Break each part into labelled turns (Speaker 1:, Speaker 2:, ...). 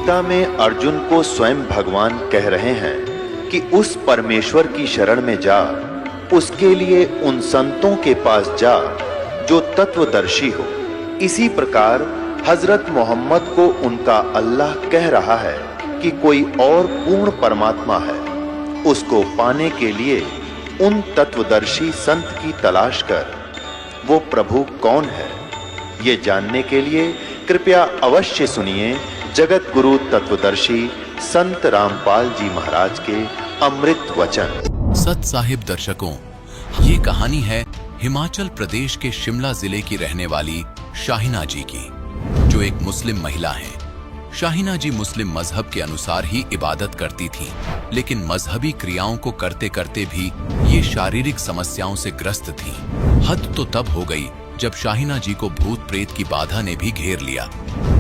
Speaker 1: गीता में अर्जुन को स्वयं भगवान कह रहे हैं कि उस परमेश्वर की शरण में जा, उसके लिए उन संतों के पास जा जो तत्वदर्शी हो। इसी प्रकार हजरत मोहम्मद को उनका अल्लाह कह रहा है कि कोई और पूर्ण परमात्मा है, उसको पाने के लिए उन तत्वदर्शी संत की तलाश कर। वो प्रभु कौन है, ये जानने के लिए कृपया अवश्य सुनिए जगत गुरु तत्वदर्शी संत रामपाल जी महाराज के अमृत वचन।
Speaker 2: सत साहिब दर्शकों, ये कहानी है हिमाचल प्रदेश के शिमला जिले की रहने वाली शाहिना जी की, जो एक मुस्लिम महिला हैं। शाहिना जी मुस्लिम मजहब के अनुसार ही इबादत करती थीं, लेकिन मजहबी क्रियाओं को करते करते भी ये शारीरिक समस्याओं से ग्रस्त थीं। हद तो तब हो गई जब शाहिना जी को भूत प्रेत की बाधा ने भी घेर लिया।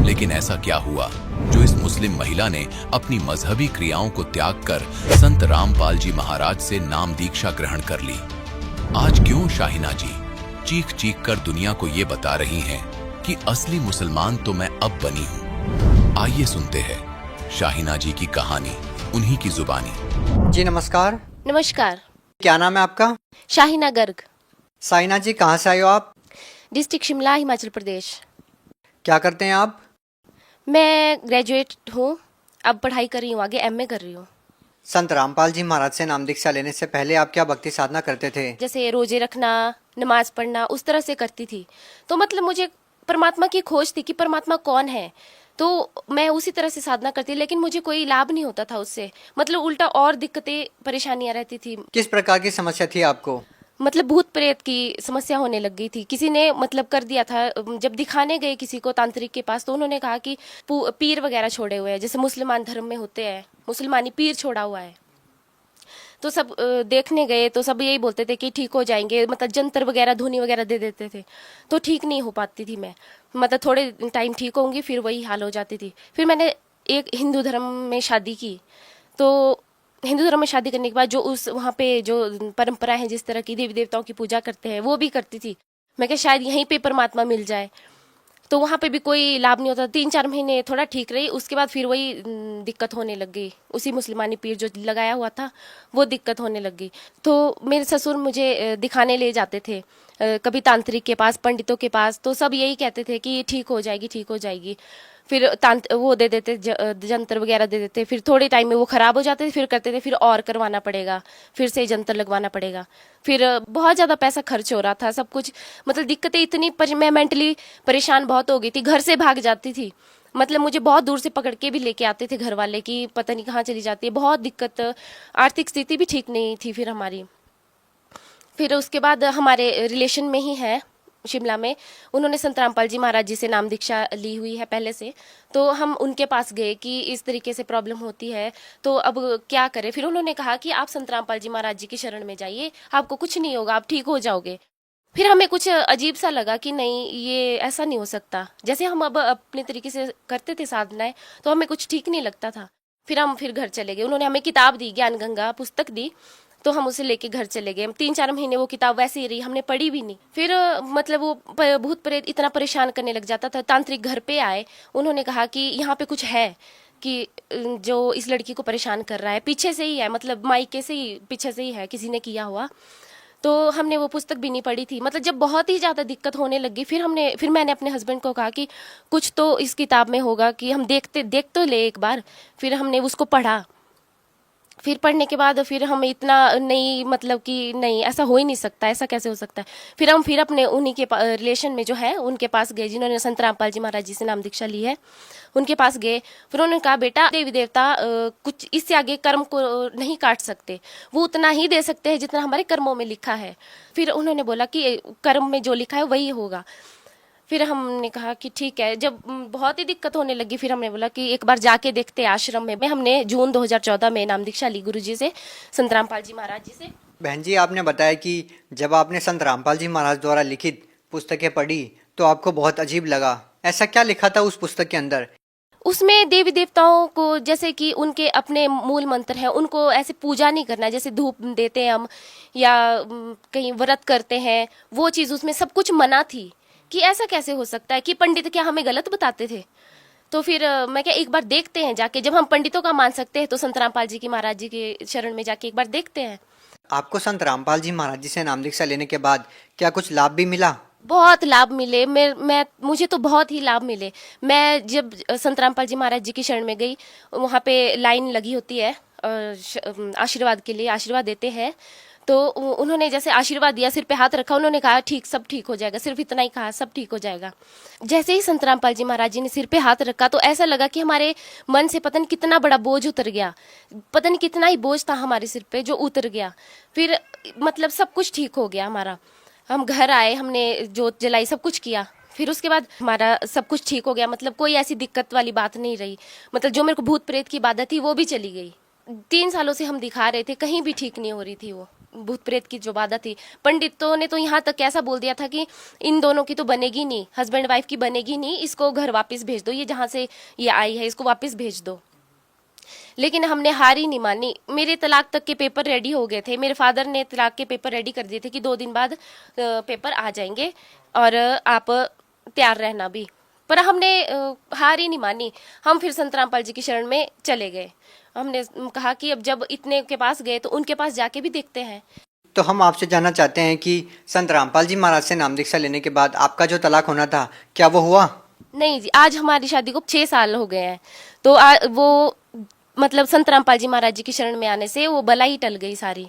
Speaker 2: लेकिन ऐसा क्या हुआ जो इस मुस्लिम महिला ने अपनी मजहबी क्रियाओं को त्याग कर संत रामपाल जी महाराज से नाम दीक्षा ग्रहण कर ली? आज क्यों शाहिना जी चीख चीख कर दुनिया को ये बता रही हैं कि असली मुसलमान तो मैं अब बनी हूँ? आइए सुनते हैं शाहिना जी की कहानी उन्हीं की जुबानी।
Speaker 3: जी नमस्कार।
Speaker 4: नमस्कार।
Speaker 3: क्या नाम है आपका?
Speaker 4: शाहिना गर्ग।
Speaker 3: शाहिना जी कहाँ से आए हो आप?
Speaker 4: डिस्ट्रिक्ट शिमला, हिमाचल प्रदेश।
Speaker 3: क्या करते हैं आप?
Speaker 4: मैं ग्रेजुएट हूँ, अब पढ़ाई कर रही हूँ, आगे एमए कर रही हूँ।
Speaker 3: संत रामपाल जी महाराज से नाम दीक्षा लेने से पहले आप क्या भक्ति साधना करते थे?
Speaker 4: जैसे रोजे रखना, नमाज पढ़ना, उस तरह से करती थी। तो मतलब मुझे परमात्मा की खोज थी कि परमात्मा कौन है, तो मैं उसी तरह से साधना करती, लेकिन मुझे कोई लाभ नहीं होता था उससे। मतलब उल्टा और दिक्कतें परेशानियां रहती थी।
Speaker 3: किस प्रकार की समस्या थी आपको?
Speaker 4: मतलब भूत प्रेत की समस्या होने लग गई थी। किसी ने मतलब कर दिया था, जब दिखाने गए किसी को तांत्रिक के पास, तो उन्होंने कहा कि पीर वगैरह छोड़े हुए हैं, जैसे मुसलमान धर्म में होते हैं, मुसलमानी पीर छोड़ा हुआ है। तो सब देखने गए तो सब यही बोलते थे कि ठीक हो जाएंगे, मतलब जंतर वगैरह धुनी वगैरह दे देते थे, तो ठीक नहीं हो पाती थी मैं। मतलब थोड़े टाइम ठीक होंगी, फिर वही हाल हो जाती थी। फिर मैंने एक हिंदू धर्म में शादी की, तो हिंदू धर्म में शादी करने के बाद जो उस वहाँ पे जो परंपरा है, जिस तरह की देवी देवताओं की पूजा करते हैं, वो भी करती थी। मैं क्या शायद यहीं पे परमात्मा मिल जाए, तो वहाँ पे भी कोई लाभ नहीं होता। 3-4 महीने थोड़ा ठीक रही, उसके बाद फिर वही दिक्कत होने लग गई। उसी मुसलमानी पीर जो लगाया हुआ था वो दिक्कत होने लग गई। तो मेरे ससुर मुझे दिखाने ले जाते थे, कभी तांत्रिक के पास, पंडितों के पास, तो सब यही कहते थे कि ठीक हो जाएगी, ठीक हो जाएगी। फिर वो दे देते, जंतर वगैरह दे देते, फिर थोड़े टाइम में वो खराब हो जाते थे, फिर करते थे फिर और करवाना पड़ेगा, फिर से जंतर लगवाना पड़ेगा। फिर बहुत ज़्यादा पैसा खर्च हो रहा था, सब कुछ। मतलब दिक्कतें इतनी मैं मेंटली परेशान बहुत हो गई थी, घर से भाग जाती थी। मतलब मुझे बहुत दूर से पकड़ के भी लेके आते थे घर वाले कि पता नहीं कहाँ चली जाती है, बहुत दिक्कत। आर्थिक स्थिति भी ठीक नहीं थी फिर हमारी। फिर उसके बाद हमारे रिलेशन में ही है शिमला में, उन्होंने संत रामपाल जी महाराज जी से नाम दीक्षा ली हुई है पहले से, तो हम उनके पास गए कि इस तरीके से प्रॉब्लम होती है, तो अब क्या करें। फिर उन्होंने कहा कि आप संत रामपाल जी महाराज जी की शरण में जाइए, आपको कुछ नहीं होगा, आप ठीक हो जाओगे। फिर हमें कुछ अजीब सा लगा कि नहीं, ये ऐसा नहीं हो सकता। जैसे हम अब अपने तरीके से करते थे साधनाएं, तो हमें कुछ ठीक नहीं लगता था। फिर हम घर चले गए, उन्होंने हमें किताब दी, ज्ञान गंगा पुस्तक दी, तो हम उसे लेके घर चले गए। 3-4 महीने वो किताब वैसे ही रही, हमने पढ़ी भी नहीं। फिर मतलब वो भूत प्रेत इतना परेशान करने लग जाता था। तांत्रिक घर पे आए, उन्होंने कहा कि यहाँ पे कुछ है, कि जो इस लड़की को परेशान कर रहा है पीछे से ही है, मतलब मायके से ही, पीछे से ही है, किसी ने किया हुआ। तो हमने वो पुस्तक भी नहीं पढ़ी थी। मतलब जब बहुत ही ज़्यादा दिक्कत होने लगी, फिर मैंने अपने हस्बैंड को कहा कि कुछ तो इस किताब में होगा, कि हम देख तो ले एक बार। फिर हमने उसको पढ़ा। फिर पढ़ने के बाद फिर हम इतना नहीं, मतलब कि नहीं, ऐसा हो ही नहीं सकता, ऐसा कैसे हो सकता है। फिर हम अपने उन्हीं के रिलेशन में जो है उनके पास गए, जिन्होंने संत रामपाल जी महाराज जी से नाम दीक्षा ली है, उनके पास गए। फिर उन्होंने कहा, बेटा देवी देवता कुछ इससे आगे कर्म को नहीं काट सकते, वो उतना ही दे सकते हैं जितना हमारे कर्मों में लिखा है। फिर उन्होंने बोला कि कर्म में जो लिखा है वही होगा। फिर हमने कहा कि ठीक है। जब बहुत ही दिक्कत होने लगी, फिर हमने बोला कि एक बार जाके देखते आश्रम में। हमने जून 2014 में नाम दीक्षा ली गुरुजी से, संत रामपाल जी महाराज जी से।
Speaker 3: बहन जी, आपने बताया कि जब आपने संत रामपाल जी महाराज द्वारा लिखित पुस्तकें पढ़ी तो आपको बहुत अजीब लगा। ऐसा क्या लिखा था उस पुस्तक के अंदर?
Speaker 4: उसमें देवी देवताओं को, जैसे कि उनके अपने मूल मंत्र हैं, उनको ऐसे पूजा नहीं करना, जैसे धूप देते हैं हम या कहीं व्रत करते हैं, वो चीज़ उसमें सब कुछ मना थी। कि ऐसा कैसे हो सकता है, कि पंडित क्या हमें गलत बताते थे? तो फिर मैं क्या एक बार देखते हैं जाके, जब हम पंडितों का मान सकते हैं तो संत रामपाल जी की महाराज जी के शरण में जाके एक बार देखते हैं।
Speaker 3: आपको संत रामपाल जी महाराज जी से नाम दीक्षा लेने के बाद क्या कुछ लाभ भी मिला?
Speaker 4: बहुत लाभ मिले। मैं मुझे तो बहुत ही लाभ मिले। मैं जब संत रामपाल जी महाराज जी की शरण में गई, वहाँ पे लाइन लगी होती है आशीर्वाद के लिए, आशीर्वाद देते हैं। तो उन्होंने जैसे आशीर्वाद दिया, सिर पे हाथ रखा, उन्होंने कहा ठीक, सब ठीक हो जाएगा। सिर्फ इतना ही कहा, सब ठीक हो जाएगा। जैसे ही संत रामपाल जी महाराज जी ने सिर पे हाथ रखा तो ऐसा लगा कि हमारे मन से पता नहीं कितना बड़ा बोझ उतर गया, पता नहीं कितना ही बोझ था हमारे सिर पे जो उतर गया। फिर मतलब सब कुछ ठीक हो गया हमारा। हम घर आए, हमने जोत जलाई, सब कुछ किया। फिर उसके बाद हमारा सब कुछ ठीक हो गया, मतलब कोई ऐसी दिक्कत वाली बात नहीं रही। मतलब जो मेरे को भूत प्रेत की बाधा थी वो भी चली गई। 3 सालों से हम दिखा रहे थे, कहीं भी ठीक नहीं हो रही थी वो भूत प्रेत की जो बाधा थी। पंडितों ने तो यहाँ तक ऐसा बोल दिया था कि इन दोनों की तो बनेगी नहीं, हस्बैंड वाइफ की बनेगी नहीं, इसको घर वापस भेज दो, ये जहाँ से ये आई है इसको वापस भेज दो। लेकिन हमने हार ही नहीं मानी। मेरे तलाक तक के पेपर रेडी हो गए थे। मेरे फादर ने तलाक के पेपर रेडी कर दिए थे कि 2 दिन बाद पेपर आ जाएंगे और आप तैयार रहना भी। पर हमने हार ही नहीं मानी। हम फिर संत रामपाल जी की शरण में चले गए। हमने कहा कि अब जब इतने के पास गए तो उनके पास जाके भी देखते हैं।
Speaker 3: तो हम आपसे जानना चाहते हैं कि संत रामपाल जी महाराज से नाम दीक्षा लेने के बाद आपका जो तलाक होना था, क्या वो हुआ?
Speaker 4: नहीं जी, आज हमारी शादी को 6 साल हो गए हैं। तो वो मतलब संत रामपाल जी महाराज जी की शरण में आने से वो बला ही टल गई सारी।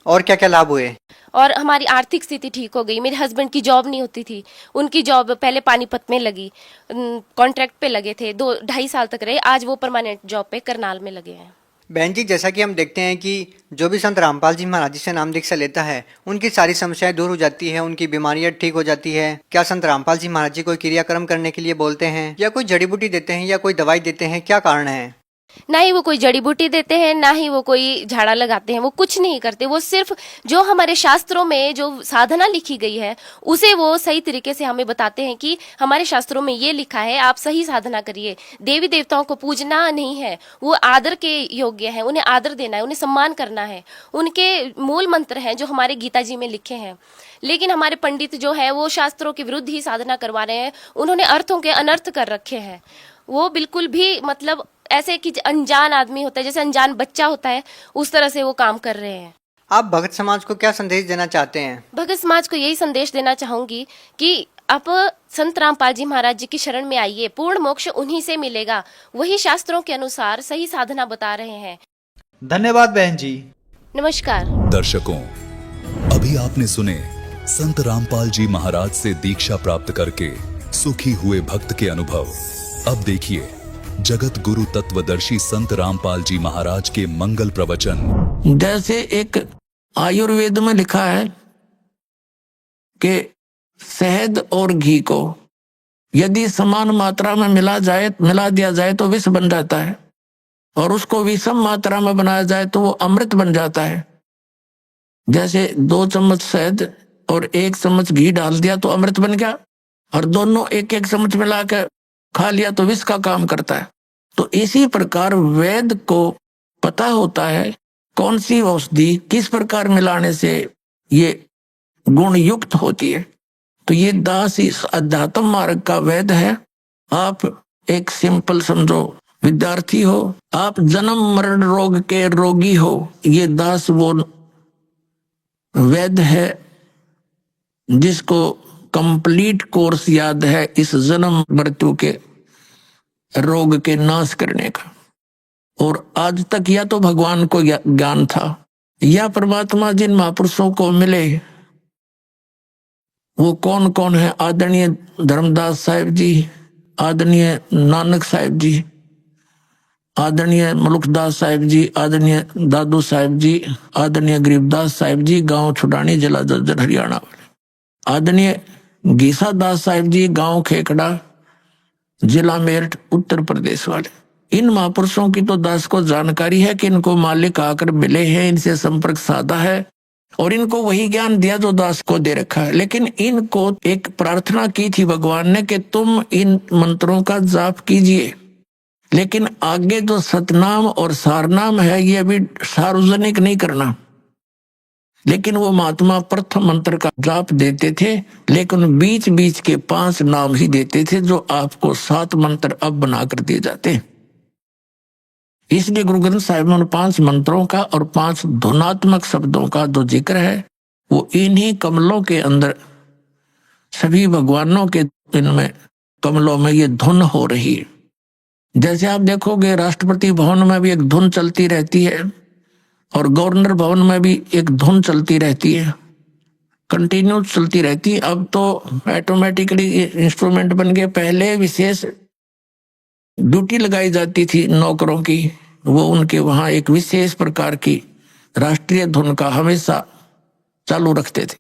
Speaker 3: और क्या क्या लाभ हुए?
Speaker 4: और हमारी आर्थिक स्थिति ठीक हो गई। मेरे हस्बैंड की जॉब नहीं होती थी, उनकी जॉब पहले पानीपत में लगी, कॉन्ट्रैक्ट पे लगे थे, 2-2.5 साल तक रहे। आज वो परमानेंट जॉब पे करनाल में लगे हैं।
Speaker 3: बहन जी, जैसा कि हम देखते हैं कि जो भी संत रामपाल जी महाराज जी से नाम दीक्षा लेता है उनकी सारी समस्याएं दूर हो जाती है, उनकी बीमारियां ठीक हो जाती है। क्या संत रामपाल जी महाराज जी कोई क्रियाक्रम करने के लिए बोलते हैं, या कोई जड़ी बूटी देते हैं, या कोई दवाई देते हैं? क्या कारण है?
Speaker 4: ना ही वो कोई जड़ी बूटी देते हैं, ना ही वो कोई झाड़ा लगाते हैं, वो कुछ नहीं करते। वो सिर्फ जो हमारे शास्त्रों में जो साधना लिखी गई है उसे वो सही तरीके से हमें बताते हैं कि हमारे शास्त्रों में ये लिखा है, आप सही साधना करिए। देवी देवताओं को पूजना नहीं है, वो आदर के योग्य है, उन्हें आदर देना है, उन्हें सम्मान करना है। उनके मूल मंत्र हैं जो हमारे गीता जी में लिखे हैं। लेकिन हमारे पंडित जो है वो शास्त्रों के विरुद्ध ही साधना करवा रहे हैं। उन्होंने अर्थों के अनर्थ कर रखे हैं। वो बिल्कुल भी मतलब ऐसे कि अनजान आदमी होता है, जैसे अनजान बच्चा होता है, उस तरह से वो काम कर रहे हैं।
Speaker 3: आप भगत समाज को क्या संदेश देना चाहते हैं?
Speaker 4: भगत समाज को यही संदेश देना चाहूंगी कि आप संत रामपाल जी महाराज जी की शरण में आइए, पूर्ण मोक्ष उन्हीं से मिलेगा। वही शास्त्रों के अनुसार सही साधना बता रहे हैं।
Speaker 5: धन्यवाद बहन जी।
Speaker 4: नमस्कार
Speaker 6: दर्शकों, अभी आपने सुने संत रामपाल जी महाराज से दीक्षा प्राप्त करके सुखी हुए भक्त के अनुभव। अब देखिए जगत गुरु तत्वदर्शी संत रामपाल जी महाराज के मंगल प्रवचन।
Speaker 7: जैसे एक आयुर्वेद में लिखा है कि शहद और घी को यदि समान मात्रा में मिला दिया जाए तो विष बन जाता है, और उसको विषम मात्रा में बनाया जाए तो वो अमृत बन जाता है। जैसे 2 चम्मच शहद और 1 चम्मच घी डाल दिया तो अमृत बन गया, और दोनों 1-1 चम्मच मिला के खा लिया तो विष का काम करता है। तो इसी प्रकार वेद को पता होता है कौन सी औषधि किस प्रकार मिलाने से ये गुण युक्त होती है। तो ये दास इस अध्यात्म मार्ग का वेद है। आप एक सिंपल समझो विद्यार्थी हो, आप जन्म मरण रोग के रोगी हो, ये दास वो वेद है जिसको कंप्लीट कोर्स याद है इस जन्म मृत्यु के रोग के नाश करने का। और आज तक या तो भगवान को ज्ञान था, या परमात्मा जिन महापुरुषों को मिले वो कौन कौन है। आदरणीय धर्मदास साहिब जी, आदरणीय नानक साहिब जी, आदरणीय मलुकदास साहिब जी, आदरणीय दादू साहिब जी, आदरणीय गरीबदास साहिब जी, गांव छुडानी, जिला जज्जर, हरियाणा वाले, आदरणीय गीसा दास साहिब जी, गांव खेकड़ा, जिला मेरठ, उत्तर प्रदेश वाले। इन महापुरुषों की तो दास को जानकारी है कि इनको मालिक आकर मिले हैं, इनसे संपर्क साधा है और इनको वही ज्ञान दिया जो दास को दे रखा है। लेकिन इनको एक प्रार्थना की थी भगवान ने कि तुम इन मंत्रों का जाप कीजिए, लेकिन आगे जो सतनाम और सारनाम है ये अभी सार्वजनिक नहीं करना। लेकिन वो महात्मा प्रथम मंत्र का जाप देते थे, लेकिन बीच बीच के 5 नाम ही देते थे, जो आपको 7 मंत्र अब बना कर दिए जाते हैं। इसलिए गुरु ग्रंथ साहिब में 5 मंत्रों का और 5 धुनात्मक शब्दों का जो जिक्र है, वो इन्हीं कमलों के अंदर, सभी भगवानों के इनमें कमलों में ये धुन हो रही है। जैसे आप देखोगे राष्ट्रपति भवन में भी एक धुन चलती रहती है, और गवर्नर भवन में भी एक धुन चलती रहती है, कंटिन्यू चलती रहती है। अब तो ऑटोमेटिकली इंस्ट्रूमेंट बन गए। पहले विशेष ड्यूटी लगाई जाती थी नौकरों की, वो उनके वहां एक विशेष प्रकार की राष्ट्रीय धुन का हमेशा चालू रखते थे।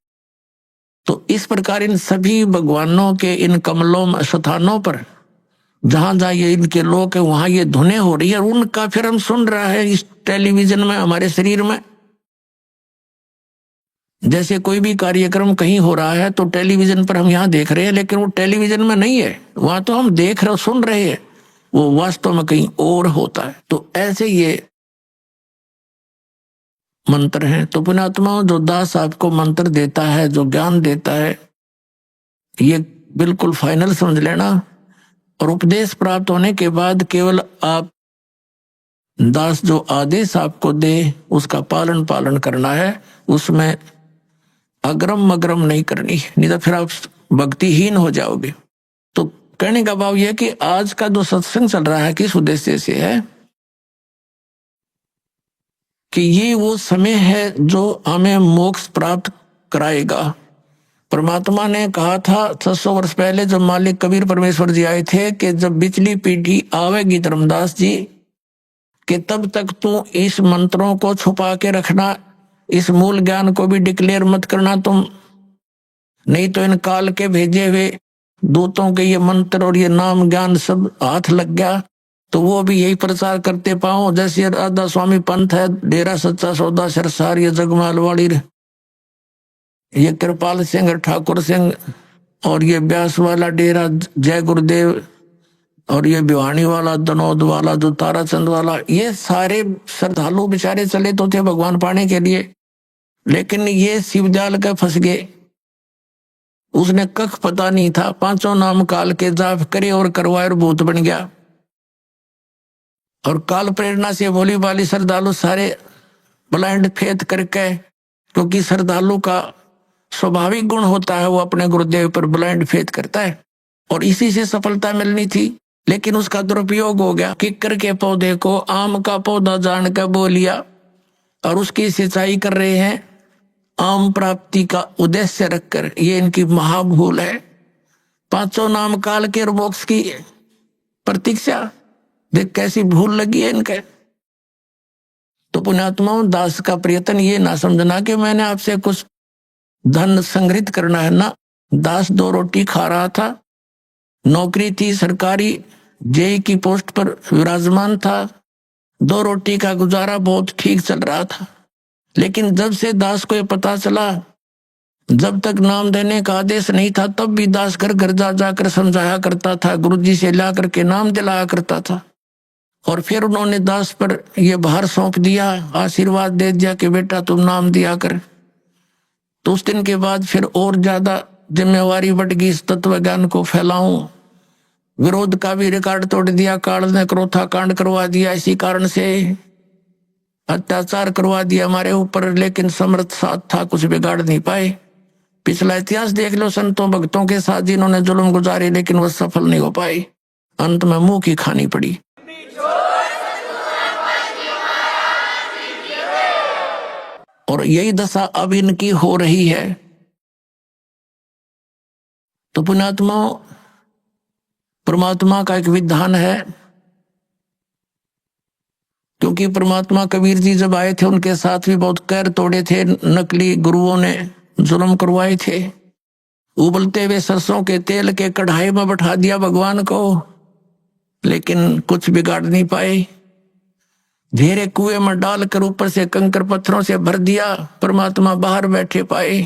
Speaker 7: तो इस प्रकार इन सभी भगवानों के इन कमलों में स्थानों पर जहां जहां ये इनके लोग है, वहां ये धुनें हो रही है, और उनका फिर हम सुन रहा है इस टेलीविजन में, हमारे शरीर में। जैसे कोई भी कार्यक्रम कहीं हो रहा है तो टेलीविजन पर हम यहाँ देख रहे हैं, लेकिन वो टेलीविजन में नहीं है, वहां तो हम देख रहे, सुन रहे हैं, वो वास्तव में कहीं और होता है। तो ऐसे ये मंत्र हैं। तो पुण्यात्मा, जो दास आपको मंत्र देता है, जो ज्ञान देता है, ये बिल्कुल फाइनल समझ लेना। और उपदेश प्राप्त होने के बाद केवल आप दास जो आदेश आपको दे उसका पालन करना है, उसमें अग्रम मग्रम नहीं करनी, नहीं तो फिर आप भक्तिहीन हो जाओगे। तो कहने का भाव यह कि आज का जो सत्संग चल रहा है किस उद्देश्य से है कि ये वो समय है जो हमें मोक्ष प्राप्त कराएगा। परमात्मा ने कहा था 600 वर्ष पहले जब मालिक कबीर परमेश्वर जी आए थे कि जब बिचली पीढ़ी आवेगी धर्मदास जी, कि तब तक तू इस मंत्रों को छुपा के रखना, इस मूल ज्ञान को भी डिक्लेयर मत करना तुम, नहीं तो इन काल के भेजे हुए दूतों के ये मंत्र और ये नाम ज्ञान सब हाथ लग गया तो वो भी यही प्रचार करते पाओ। जैसे राधा स्वामी पंथ है, डेरा सच्चा सौदा सरसार, ये जगमाल वाली, ये कृपाल सिंह ठाकुर सिंह, और ये ब्यास वाला डेरा जय गुरुदेव, और ये भिवानी वाला, दनौद वाला, जो ताराचंद वाला, ये सारे श्रद्धालु बेचारे चले तो थे भगवान पाने के लिए, लेकिन ये शिवजाल का फंस गए। उसने कख पता नहीं था, 5 नाम काल के जाप करे और करवाए और भूत बन गया। और काल प्रेरणा से भोली भाली श्रद्धालु सारे ब्लाइंड फेथ करके, क्योंकि श्रद्धालु का स्वाभाविक गुण होता है वो अपने गुरुदेव पर ब्लाइंड फेथ करता है, और इसी से सफलता मिलनी थी, लेकिन उसका दुरुपयोग हो गया। किक्कर के पौधे को आम का पौधा जान कर बो लिया और उसकी सिंचाई कर रहे हैं आम प्राप्ति का उद्देश्य रखकर। ये इनकी महाभूल है। 5 नाम काल के मोक्ष की प्रतीक्षा, देख कैसी भूल लगी है इनके। तो पुण्यात्माओं, दास का प्रयत्न ये ना समझना कि मैंने आपसे कुछ धन संग्रहित करना है ना। दास 2 रोटी खा रहा था, नौकरी थी सरकारी, जेई की पोस्ट पर विराजमान था, 2 रोटी का गुजारा बहुत ठीक चल रहा था। लेकिन जब से दास को ये पता चला, जब तक नाम देने का आदेश नहीं था तब भी दास घर घर जा जाकर समझाया करता था, गुरुजी से ला करके नाम दिलाया करता था। और फिर उन्होंने दास पर यह भार सौंप दिया, आशीर्वाद दे दिया कि बेटा तुम नाम दिया कर। तो उस दिन के बाद फिर और ज्यादा जिम्मेवारी बढ़ गई, इस तत्व ज्ञान को फैलाऊं। विरोध का भी रिकॉर्ड तोड़ दिया, काल ने क्रोथा कांड करवा दिया, इसी कारण से अत्याचार करवा दिया हमारे ऊपर, लेकिन समर्थ साथ था, कुछ बिगाड़ नहीं पाए। पिछला इतिहास देख लो संतों भक्तों के साथ जिन्होंने जुल्म गुजारे, लेकिन वह सफल नहीं हो पाए, अंत में मुंह की खानी पड़ी। और यही दशा अब इनकी हो रही है। तो पुण्यात्मा, परमात्मा का एक विधान है, क्योंकि परमात्मा कबीर जी जब आए थे उनके साथ भी बहुत कैर तोड़े थे, नकली गुरुओं ने जुल्म करवाए थे। उबलते हुए सरसों के तेल के कढ़ाई में बैठा दिया भगवान को, लेकिन कुछ बिगाड़ नहीं पाए। घेरे कुएं में डालकर ऊपर से कंकर पत्थरों से भर दिया, परमात्मा बाहर बैठे पाए।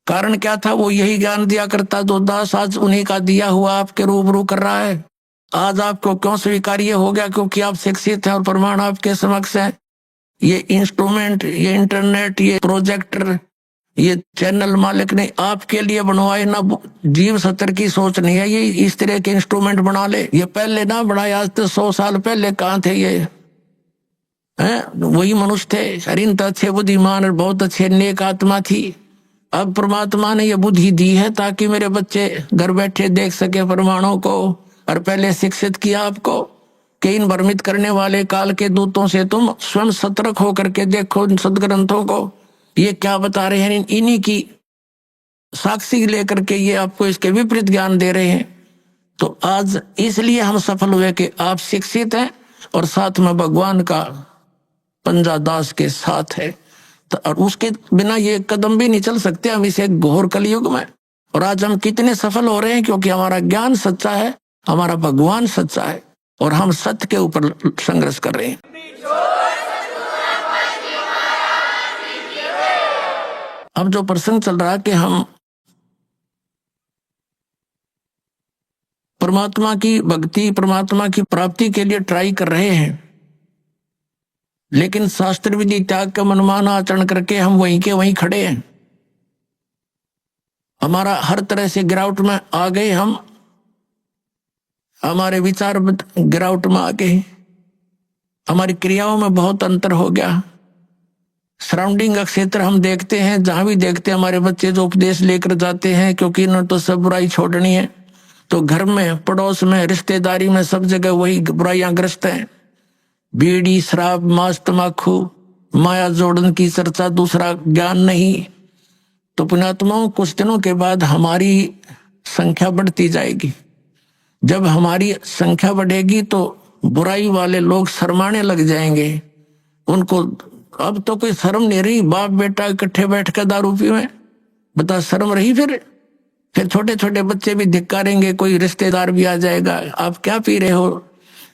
Speaker 7: कारण क्या था? वो यही ज्ञान दिया करता जो दास आज उन्हीं का दिया हुआ आपके रूबरू कर रहा है। आज आपको क्यों स्वीकार्य हो गया? क्योंकि आप शिक्षित हैं और प्रमाण आपके समक्ष है। ये इंस्ट्रूमेंट, ये इंटरनेट, ये प्रोजेक्टर, ये चैनल मालिक ने आपके लिए बनवाए ना। जीव सत्र की सोच नहीं है ये इस तरह के इंस्ट्रूमेंट बना ले। ये पहले ना बनाया, आज तो 100 साल पहले कहाँ थे ये, हैं? वही मनुष्य थे। हरिन तो अच्छे बुद्धिमान और बहुत अच्छे नेक आत्मा थी। अब परमात्मा ने ये बुद्धि दी है ताकि मेरे बच्चे घर बैठे देख सके परमाणु को, और पहले शिक्षित किया आपको कि इन भ्रमित करने वाले काल के दूतों से तुम स्वयं सतर्क होकर के देखो इन सदग्रंथों को, ये क्या बता रहे हैं। इन्हीं की साक्षी लेकर के ये आपको इसके विपरीत ज्ञान दे रहे हैं। तो आज इसलिए हम सफल हुए कि आप शिक्षित हैं और साथ में भगवान का पंजा दास के साथ है। तो और उसके बिना ये कदम भी नहीं चल सकते हम इसे घोर कलयुग में। और आज हम कितने सफल हो रहे हैं क्योंकि हमारा ज्ञान सच्चा है, हमारा भगवान सच्चा है और हम सत्य के ऊपर संघर्ष कर रहे हैं। अब जो प्रसंग चल रहा है कि हम परमात्मा की भक्ति, परमात्मा की प्राप्ति के लिए ट्राई कर रहे हैं, लेकिन शास्त्र विधि त्याग का मनमाना आचरण करके हम वहीं के वहीं खड़े हैं। हमारा हर तरह से गिरावट में आ गए, हम हमारे विचार गिरावट में आ गए, हमारी क्रियाओं में बहुत अंतर हो गया। सराउंडिंग का क्षेत्र हम देखते हैं, जहां भी देखते हैं हमारे बच्चे जो उपदेश लेकर जाते हैं, क्योंकि इन्होंने तो सब बुराई छोड़नी है, तो घर में, पड़ोस में, रिश्तेदारी में, सब जगह वही बुराइयां ग्रस्त हैं। बीड़ी, शराब, मांस, तमाकू, माया जोड़न की चर्चा, दूसरा ज्ञान नहीं। तो पुण्यात्माओं, कुछ दिनों के बाद हमारी संख्या बढ़ती जाएगी। जब हमारी संख्या बढ़ेगी तो बुराई वाले लोग शर्माने लग जाएंगे। उनको अब तो कोई शर्म नहीं रही, बाप बेटा इकट्ठे बैठ कर दारू पीवे, बता शर्म रही? फिर छोटे छोटे बच्चे भी धिक्कारेंगे, कोई रिश्तेदार भी आ जाएगा, आप क्या पी रहे हो,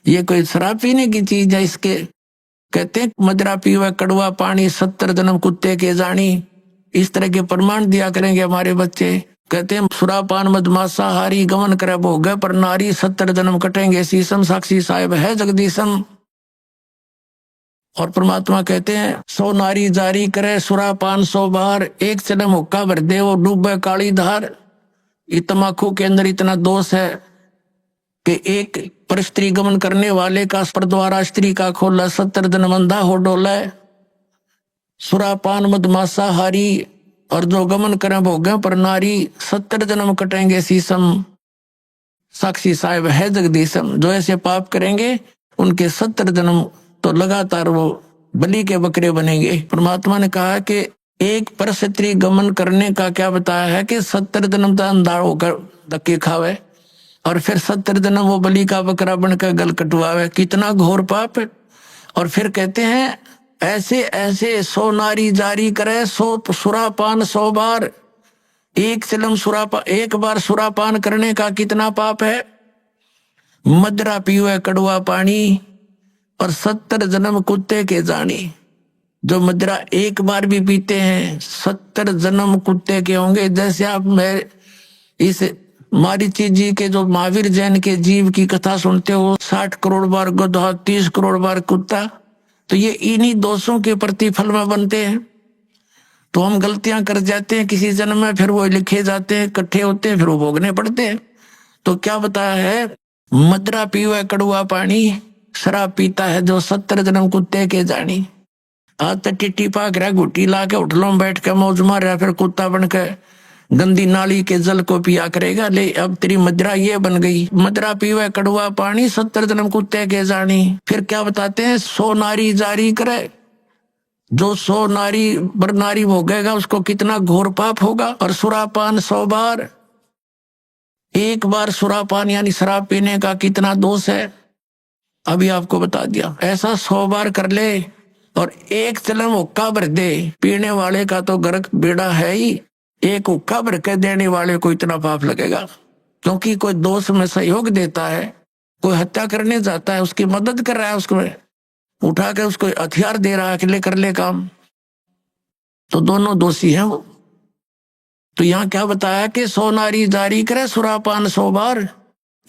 Speaker 7: ये कोई शराब पीने की चीज है? इसके कहते हैं मदरा पीवे कड़वा पानी, 70 जन्म कुत्ते के जानी। इस तरह के प्रमाण दिया करेंगे हमारे बच्चे। कहते हैं सुरापान मदमासा हारी, गमन करे भोग पर नारी, 70 जन्म कटेंगे शीशम, साक्षी साहेब है जगदीशम। और परमात्मा कहते हैं 100 नारी जारी करे सुरापान 100 बार, एक जन्म हुक्का भर दे वो डूबे काली धार। ये तमाकू के अंदर इतना दोष है कि एक पर स्त्री गमन करने वाले का पर द्वारा स्त्री का खोला, 70 जन्म अंधा हो डोला। सुरापान मदमासा हारी, और जो गमन करें भोगे पर नारी, 70 जन्म कटेंगे शीशम, साक्षी साहेब है जगदीशम। जो ऐसे पाप करेंगे उनके 70 जन्म तो लगातार वो बलि के बकरे बनेंगे। परमात्मा ने कहा कि एक पर स्त्री गमन करने का क्या बताया है कि 70 जन्म तक अंधा होकर धक्के खावे और फिर 70 जन्म वो बलि का बकरा बनकर गल कटवावे। कितना घोर पाप है। और फिर कहते हैं ऐसे ऐसे 100 नारी जारी करे 100 सुरापान 100 बार। एक बार सुरापान करने का कितना पाप है। मदरा पीवे कड़वा पानी और 70 जन्म कुत्ते के जानी। जो मदरा एक बार भी पीते हैं 70 जन्म कुत्ते के होंगे। जैसे आप मैं इस मारीची जी के जो महावीर जैन के जीव की कथा सुनते हो, 60 करोड़ बार गधा, 30 करोड़ बार कुत्ता, तो ये इन्हीं दोषों के प्रतिफल में बनते हैं। तो हम गलतियां कर जाते हैं किसी जन्म में, फिर वो लिखे जाते हैं, इकट्ठे होते हैं, फिर वो भोगने पड़ते हैं। तो क्या बताया है, मदरा पीवे कड़वा पानी, शराब पीता है जो 70 जन्म कुत्ते के जानी। आज तो टिट्टी पाक रहा, घुट्टी ला के होटलों में बैठ के मौज मार रहा, फिर कुत्ता बन के गंदी नाली के जल को पिया करेगा। ले अब तेरी मदरा ये बन गई, मदरा पीवे कड़वा पानी, 70 जन्म कुत्ते के जानी। फिर क्या बताते हैं, 100 नारी जारी करे। जो 100 नारी बर नारी भोगेगा उसको कितना घोर पाप होगा। और सुरापान 100 बार, एक बार सुरापान यानी शराब पीने का कितना दोष है, अभी आपको बता दिया। ऐसा 100 बार कर ले और एक चलम हुक्का भर दे, पीने वाले का तो गर्क बेड़ा है ही, एक हुक्का भर के देने वाले को इतना पाप लगेगा। क्योंकि कोई दोष में सहयोग देता है, कोई हत्या करने जाता है, उसकी मदद कर रहा है, उसको उठा के उसको हथियार दे रहा है कि ले कर ले काम, तो दोनों दोषी हैं वो। तो यहाँ क्या बताया कि 100 नारी जारी करे सुरापान 100 बार,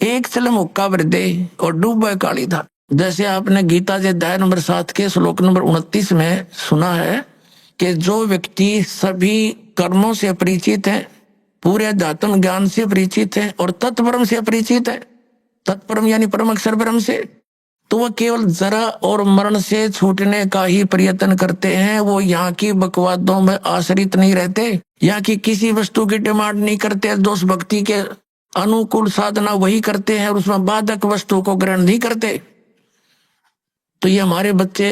Speaker 7: एक चलम हुक्का भर दे और डूबे काली धार। जैसे आपने गीता के अध्याय नंबर 7 के श्लोक नंबर 29 में सुना है कि जो व्यक्ति सभी कर्मों से परिचित है, पूरे अध्यात्म ज्ञान से परिचित है और तत्परम से परिचित है, तत्परम यानी परम अक्षर ब्रह्म से, तो वह केवल जरा और मरण से छूटने का ही प्रयत्न करते हैं। वो यहाँ की बकवादों में आश्रित नहीं रहते, यहाँ की किसी वस्तु की डिमांड नहीं करते, दोष भक्ति के अनुकूल साधना वही करते हैं और उसमें बाधक वस्तु को ग्रहण नहीं करते। तो ये हमारे बच्चे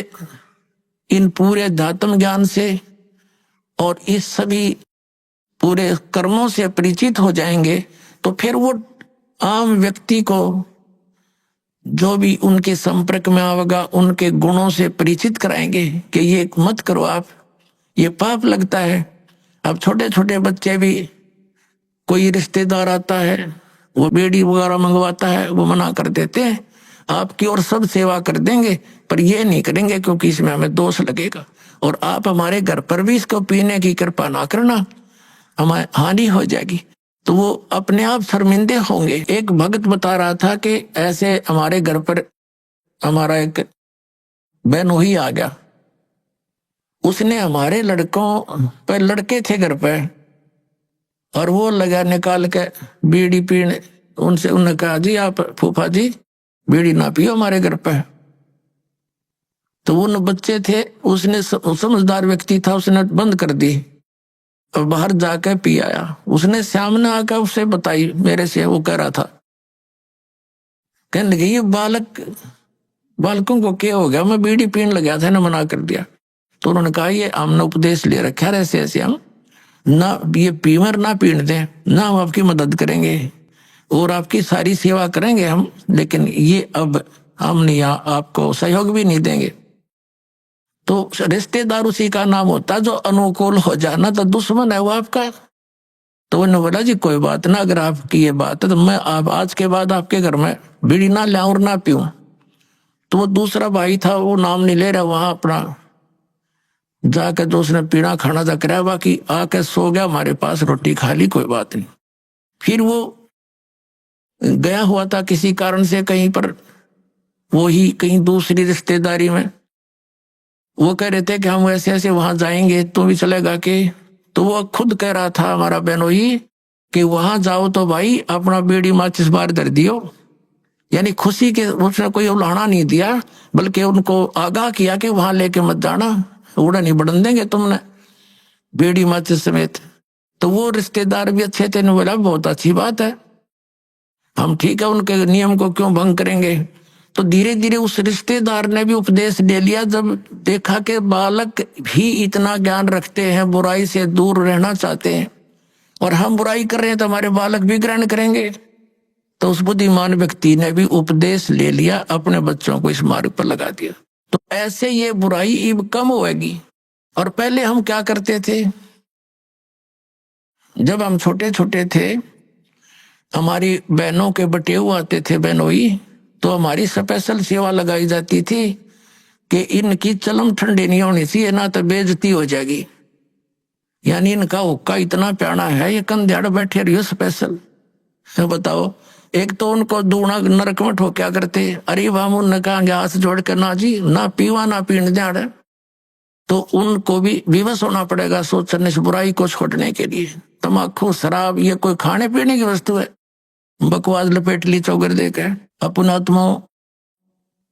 Speaker 7: इन पूरे अध्यात्म ज्ञान से और इस सभी पूरे कर्मों से परिचित हो जाएंगे, तो फिर वो आम व्यक्ति को जो भी उनके संपर्क में आवेगा उनके गुणों से परिचित कराएंगे कि ये मत करो आप, ये पाप लगता है। अब छोटे छोटे बच्चे भी, कोई रिश्तेदार आता है वो बीड़ी वगैरह मंगवाता है, वो मना कर देते हैं, आपकी और सब सेवा कर देंगे पर ये नहीं करेंगे क्योंकि इसमें हमें दोष लगेगा, और आप हमारे घर पर भी इसको पीने की कृपा ना करना, हमें हानि हो जाएगी। तो वो अपने आप शर्मिंदे होंगे। एक भक्त बता रहा था कि ऐसे हमारे घर पर हमारा एक बहनोई आ गया, उसने हमारे लड़कों पर, लड़के थे घर पे, और वो लगा निकाल के बीड़ी पीने, उनसे उन्होंने कहा जी आप फूफा जी बीड़ी ना पियो हमारे घर पे। तो उन बच्चे थे, उसने समझदार व्यक्ति था, उसने बंद कर दी और बाहर जाके पी आया। उसने सामने आकर उसे बताई मेरे से, वो कह रहा था, कहने लगे ये बालकों को क्या हो गया, मैं बीड़ी पीने लगा था ना, मना कर दिया। तो उन्होंने कहा ये हमने उपदेश ले रखा है ऐसे ऐसे, हम ना ये पीमर ना पीने दें, ना हम आपकी मदद करेंगे और आपकी सारी सेवा करेंगे हम, लेकिन ये अब हम नहीं, आपको सहयोग भी नहीं देंगे। तो रिश्तेदार उसी का नाम होता है जो अनुकूल हो जाना, तो दुश्मन है वो आपका। तो उन्होंने बोला जी कोई बात ना, अगर आपकी ये बात है तो मैं आप आज के बाद आपके घर में बीड़ी ना लाऊं और ना पीऊं। तो वो दूसरा भाई था, वो नाम नहीं ले रहा, वहां अपना जाकर जो उसने पीना खाना था कराया, बाकी आके सो गया हमारे पास, रोटी खा ली, कोई बात नहीं। फिर वो गया हुआ था किसी कारण से कहीं पर, वो ही कहीं दूसरी रिश्तेदारी में, वो कह रहे थे कि हम ऐसे ऐसे वहां जाएंगे, तो भी चलेगा कि? तो वो खुद कह रहा था हमारा बहनोई कि वहां जाओ तो भाई अपना बीड़ी माचिस बाहर धर दियो, यानी खुशी के, उसने कोई उलाहना नहीं दिया, बल्कि उनको आगाह किया कि वहां लेके मत जाना, उड़ा नहीं बढ़न देंगे तुमने बीड़ी माचिस समेत। तो वो रिश्तेदार भी अच्छे थे, बोला बहुत अच्छी बात है, हम ठीक है, उनके नियम को क्यों भंग करेंगे। तो धीरे धीरे उस रिश्तेदार ने भी उपदेश ले लिया, जब देखा कि बालक भी इतना ज्ञान रखते हैं, बुराई से दूर रहना चाहते हैं, और हम बुराई कर रहे हैं तो हमारे बालक भी ग्रहण करेंगे। तो उस बुद्धिमान व्यक्ति ने भी उपदेश ले लिया, अपने बच्चों को इस मार्ग पर लगा दिया। तो ऐसे ये बुराई अब कम होगी। और पहले हम क्या करते थे, जब हम छोटे छोटे थे, हमारी बहनों के बटेऊ आते थे बहनोई, तो हमारी स्पेशल सेवा लगाई जाती थी कि इनकी चलम ठंडी नहीं होनी चाहिए, ना तो बेइज्जती हो जाएगी, यानी इनका हुक्का इतना प्यारा है, ये कंध्याड़ बैठे रहियो स्पेशल। तो बताओ, एक तो उनको दूना नरक में ठोक्या करते, अरे वाह उनने कहा हाथ जोड़ कर ना जी, ना पीवा ना पीने दिहाड़, तो उनको भी विवश होना पड़ेगा सोचने से बुराई को छोड़ने के लिए। तम्बाकू शराब ये कोई खाने पीने की वस्तु है, बकवास लपेट ली चौगर देकर अपन आत्माओं।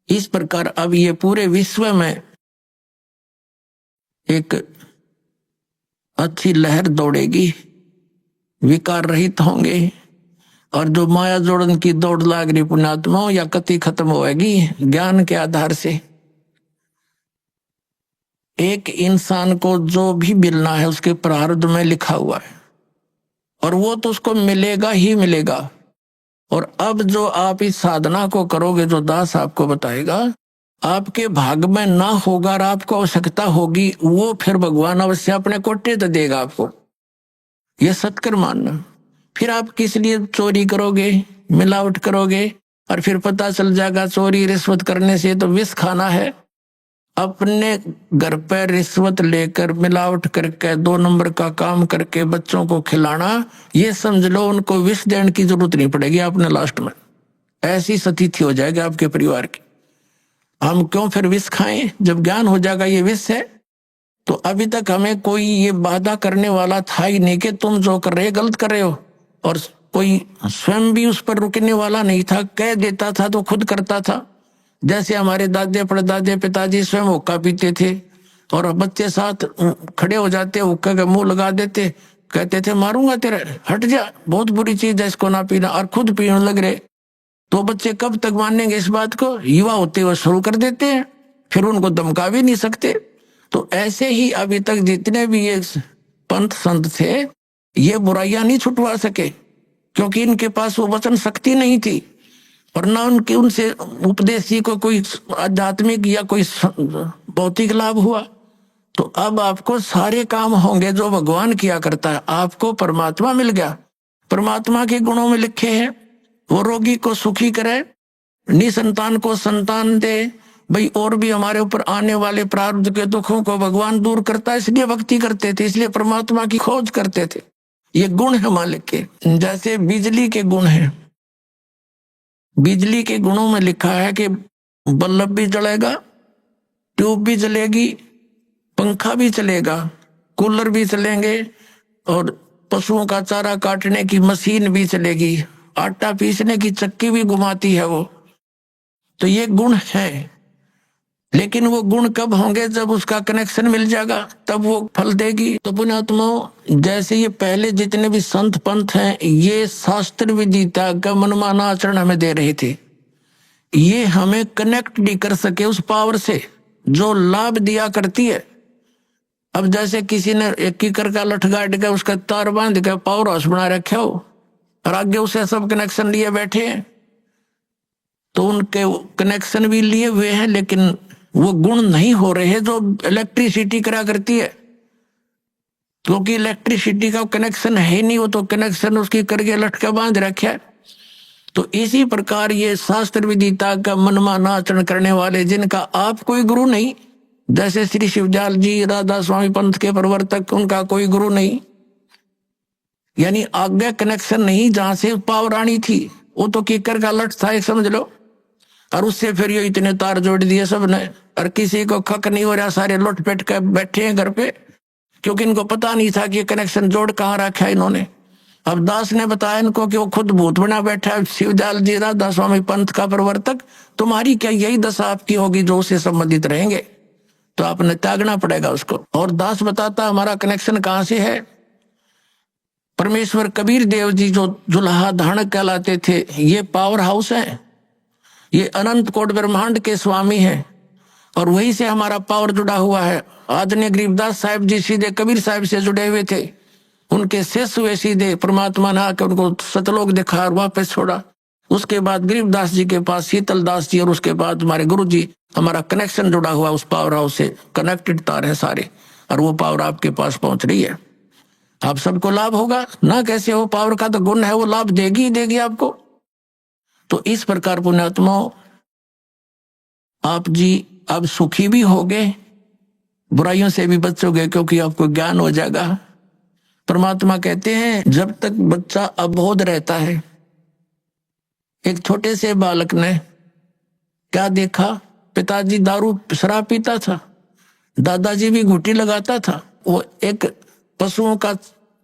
Speaker 7: इस प्रकार अब ये पूरे विश्व में एक अच्छी लहर दौड़ेगी, विकार रहित होंगे, और जो माया जोड़न की दौड़ लाग रही पुण्यात्माओं या कति खत्म होएगी ज्ञान के आधार से। एक इंसान को जो भी मिलना है उसके प्रारब्ध में लिखा हुआ है, और वो तो उसको मिलेगा ही मिलेगा। और अब जो आप इस साधना को करोगे, जो दास आपको बताएगा, आपके भाग में ना होगा और आपको आवश्यकता होगी, वो फिर भगवान अवश्य अपने कोटे तो देगा आपको, ये सत्कर मानना। फिर आप किस लिए चोरी करोगे, मिलावट करोगे, और फिर पता चल जाएगा चोरी रिश्वत करने से तो विष खाना है। अपने घर पर रिश्वत लेकर मिलावट करके 2 नंबर का काम करके बच्चों को खिलाना, ये समझ लो उनको विष देने की जरूरत नहीं पड़ेगी आपने लास्ट में, ऐसी स्थिति हो जाएगी आपके परिवार की। हम क्यों फिर विष खाएं जब ज्ञान हो जाएगा ये विष है। तो अभी तक हमें कोई ये वादा करने वाला था ही नहीं कि तुम जो कर रहे गलत कर रहे हो, और कोई स्वयं भी उस पर रुकने वाला नहीं था। कह देता था तो खुद करता था। जैसे हमारे दादे परदादे पिताजी स्वयं हुक्का पीते थे और बच्चे साथ खड़े हो जाते, हुक्का का मुंह लगा देते, कहते थे मारूंगा तेरा, हट जा, बहुत बुरी चीज है इसको ना पीना, और खुद पीने लग रहे। तो बच्चे कब तक मानेंगे इस बात को? युवा होते हुए शुरू कर देते हैं, फिर उनको धमका भी नहीं सकते। तो ऐसे ही अभी तक जितने भी ये पंथ संत थे ये बुराइयां नहीं छुटवा सके, क्योंकि इनके पास वो वचन शक्ति नहीं थी, और ना उनके उनसे उपदेशी को कोई आध्यात्मिक या कोई भौतिक लाभ हुआ। तो अब आपको सारे काम होंगे जो भगवान किया करता है। आपको परमात्मा मिल गया, परमात्मा के गुणों में लिखे हैं, वो रोगी को सुखी करे, निसंतान को संतान दे। भाई और भी हमारे ऊपर आने वाले प्रारब्ध के दुखों को भगवान दूर करता है, इसलिए भक्ति करते थे, इसलिए परमात्मा की खोज करते थे। ये गुण है मालिक के। जैसे बिजली के गुण हैं, बिजली के गुणों में लिखा है कि बल्ब भी जलेगा, ट्यूब भी जलेगी, पंखा भी चलेगा, कूलर भी चलेंगे, और पशुओं का चारा काटने की मशीन भी चलेगी, आटा पीसने की चक्की भी घुमाती है वो। तो ये गुण है, लेकिन वो गुण कब होंगे? जब उसका कनेक्शन मिल जाएगा, तब वो फल देगी। तो पुण्यात्माओं, जैसे ये पहले जितने भी संत पंथ हैं ये शास्त्र विदिता का मनमाना आचरण हमें दे रहे थे, ये हमें कनेक्ट नहीं कर सके उस पावर से जो लाभ दिया करती है। अब जैसे किसी ने एक कीकर का लठ गाड़ के उसका तार बांध के पावर हाउस बना रखा हो और आगे उसे सब कनेक्शन लिए बैठे हैं, तो उनके कनेक्शन भी लिए हुए हैं लेकिन वो गुण नहीं हो रहे हैं जो इलेक्ट्रिसिटी करा करती है, क्योंकि इलेक्ट्रिसिटी का कनेक्शन है नहीं, वो तो कनेक्शन उसकी करके लटका बांध रखा है। तो इसी प्रकार ये शास्त्र विदिता का मनमाना आचरण करने वाले, जिनका आप कोई गुरु नहीं, जैसे श्री शिवदयाल जी राधा स्वामी पंथ के प्रवर्तक, उनका कोई गुरु नहीं, यानी आगे कनेक्शन नहीं जहां से पावर आनी थी, वो तो कीकर का लठ था एक समझ लो, और उससे फिर ये इतने तार जोड़ दिए सबने, और किसी को खक नहीं हो रहा, सारे लौट पेट कर बैठे हैं घर पे, क्योंकि इनको पता नहीं था कि कनेक्शन जोड़ कहाँ रखा है इन्होंने। अब दास ने बताया इनको कि वो खुद भूत बना बैठा है, शिवदयाल जी राधा स्वामी पंथ का प्रवर्तक, तुम्हारी क्या यही दशा आपकी होगी जो उससे संबंधित रहेंगे, तो आपने त्यागना पड़ेगा उसको। और दास बताता हमारा कनेक्शन कहाँ से है। परमेश्वर कबीर देव जी जो जुलाहा धाणक कहलाते थे, ये पावर हाउस है, ये अनंत कोट ब्रह्मांड के स्वामी हैं, और वहीं से हमारा पावर जुड़ा हुआ है। आदरणीय गरीबदास साहिब जी सीधे कबीर साहिब से जुड़े हुए थे, उनके शिष्य हुए सीधे, परमात्मा ने आकर उनको सतलोक दिखा और वापस छोड़ा। उसके बाद गरीबदास जी के पास शीतल दास जी, और उसके बाद हमारे गुरु जी। हमारा कनेक्शन जुड़ा हुआ उस पावर हाउस से, कनेक्टेड तार है सारे, और वो पावर आपके पास पहुंच रही है। आप सबको लाभ होगा ना, कैसे हो, पावर का तो गुण है, वो लाभ देगी ही देगी आपको। तो इस प्रकार पुण्यात्माओं, आप जी अब सुखी भी होगे, बुराइयों से भी बचोगे, क्योंकि आपको ज्ञान हो जाएगा। परमात्मा कहते हैं जब तक बच्चा अबोध रहता है, एक छोटे से बालक ने क्या देखा, पिताजी दारू शराब पीता था, दादाजी भी घुट्टी लगाता था, वो एक पशुओं का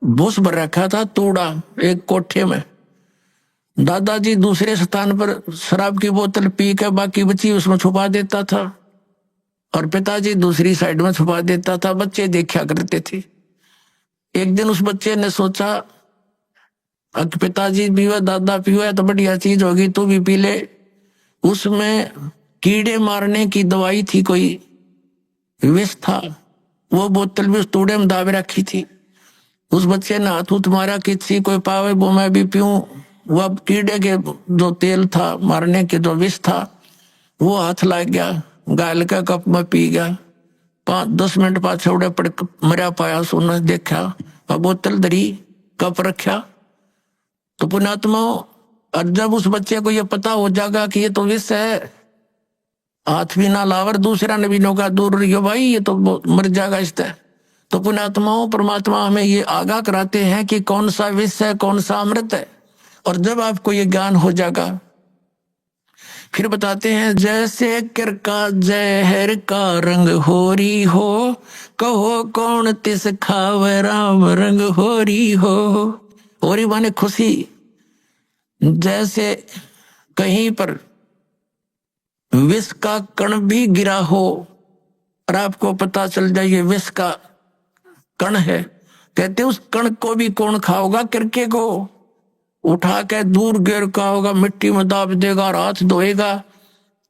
Speaker 7: भूस भर रखा था तूड़ा एक कोठे में, दादाजी दूसरे स्थान पर शराब की बोतल पी के बाकी बची उसमें छुपा देता था, और पिताजी दूसरी साइड में छुपा देता था। बच्चे देखा करते थे। एक दिन उस बच्चे ने सोचा पिताजी पीवा दादा पीवा तो बढ़िया चीज होगी, तू भी पी ले। उसमें कीड़े मारने की दवाई थी, कोई विष था, वो बोतल भी उस तूड़े में दाबे रखी थी। उस बच्चे ने हाथ उठ मारा, किसी कोई पावे वो मैं भी पीऊं। वो अब कीड़े के जो तेल था, मारने के जो विष था, वो हाथ लग गया, गाल का कप में पी गया। 5-10 मिनट बाद छोड़े पड़ मरा पाया, सोना देखा और बोतल धरी, कप रखा। तो पुण्यात्माओं, और जब उस बच्चे को ये पता हो जाएगा कि ये तो विष है, हाथ भी ना लावर, दूसरा ने भी नौका दूर रहियो भाई, ये तो मर जाएगा इससे। तो पुण्यात्माओं, परमात्मा हमें ये आगाह कराते हैं कि कौन सा विष है, कौन सा अमृत है। और जब आपको ये ज्ञान हो जाएगा फिर बताते हैं, जैसे किरका जहर का रंग होरी हो, कहो कौन तिस खावे राम रंग होरी हो। होरी माने खुशी। जैसे कहीं पर विष का कण भी गिरा हो और आपको पता चल जाए ये विष का कण है, कहते उस कण को भी कौन खाओगा, किरके को उठा के दूर गिर का होगा, मिट्टी में दाब देगा और हाथ धोएगा,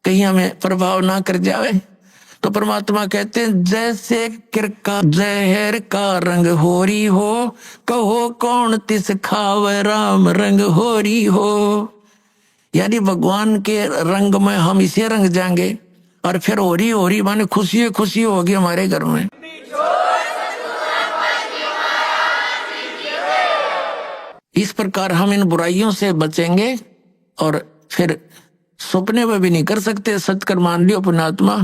Speaker 7: कहीं हमें प्रभाव ना कर जाए। तो परमात्मा कहते हैं, जैसे किरका जहर का रंग होरी हो, कहो कौन तिस खावे राम रंग होरी हो। यानी भगवान के रंग में हम इसे रंग जाएंगे और फिर होरी होरी माने खुशी खुशी होगी हमारे घर में। इस प्रकार हम इन बुराइयों से बचेंगे और फिर सपने में भी नहीं कर सकते। सत्कर मान लियो पुण्यात्मा,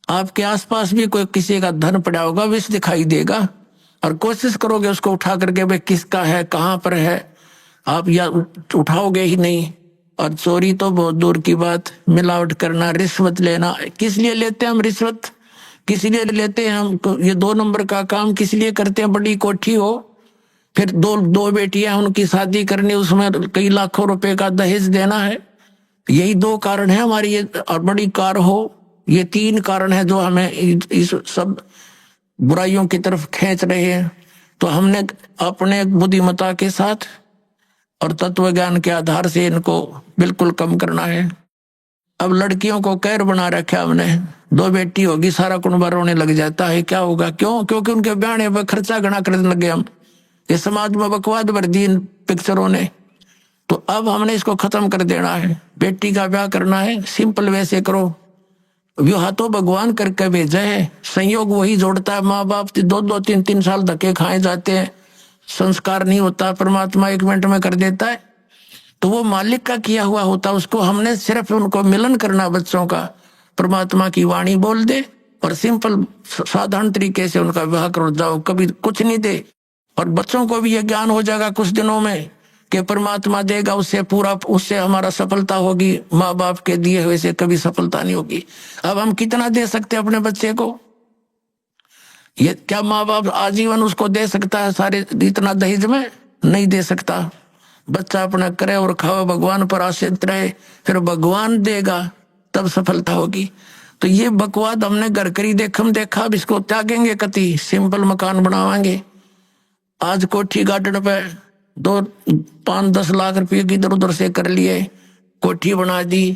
Speaker 7: आपके आसपास भी कोई किसी का धन पड़ा होगा, विष दिखाई देगा और कोशिश करोगे उसको उठा करके भाई किसका है, कहाँ पर है, आप या उठाओगे ही नहीं। और चोरी तो बहुत दूर की बात, मिलावट करना, रिश्वत लेना, किस लिए लेते हैं हम रिश्वत, किस लिए लेते हैं हम ये 2 नंबर का काम किस लिए करते हैं। बड़ी कोठी हो, फिर दो बेटियां, उनकी शादी करनी, उसमें कई लाखों रुपए का दहेज देना है, यही 2 कारण है हमारी ये। और बड़ी कार हो, ये 3 कारण है जो हमें इस सब बुराइयों की तरफ खींच रहे हैं। तो हमने अपने बुद्धिमत्ता के साथ और तत्व ज्ञान के आधार से इनको बिल्कुल कम करना है। अब लड़कियों को कैर बना रखा हमने, 2 बेटी होगी सारा कुनबा रोने लग जाता है, क्या होगा, क्यों, क्योंकि उनके ब्याह पर खर्चा गणा करने लगे हम। ये समाज में बकवाद भर दी इन पिक्चरों ने। तो अब हमने इसको खत्म कर देना है। बेटी का ब्याह करना है, सिंपल वैसे करो। विवाह तो भगवान करके भेजा है, संयोग वही जोड़ता है। माँ बाप 2-2, 3-3 साल धक्के खाए जाते हैं, संस्कार नहीं होता, परमात्मा 1 मिनट में कर देता है। तो वो मालिक का किया हुआ होता, उसको हमने सिर्फ उनको मिलन करना बच्चों का, परमात्मा की वाणी बोल दे और सिंपल साधारण तरीके से उनका विवाह करो जाओ, कभी कुछ नहीं दे। और बच्चों को भी ये ज्ञान हो जाएगा कुछ दिनों में कि परमात्मा देगा, उससे पूरा, उससे हमारा सफलता होगी, माँ बाप के दिए हुए से कभी सफलता नहीं होगी। अब हम कितना दे सकते हैं अपने बच्चे को, ये क्या माँ बाप आजीवन उसको दे सकता है सारे इतना दहेज में? नहीं दे सकता। बच्चा अपना करे और खावे, भगवान पर आश्रित रहे, फिर भगवान देगा तब सफलता होगी। तो ये बकवाद हमने घर करी देखम देखा, अब इसको त्यागेंगे कति, सिंपल मकान बनावाएंगे। आज कोठी गार्डन पे 2-5-10 लाख रुपये की इधर उधर से कर लिए, कोठी बना दी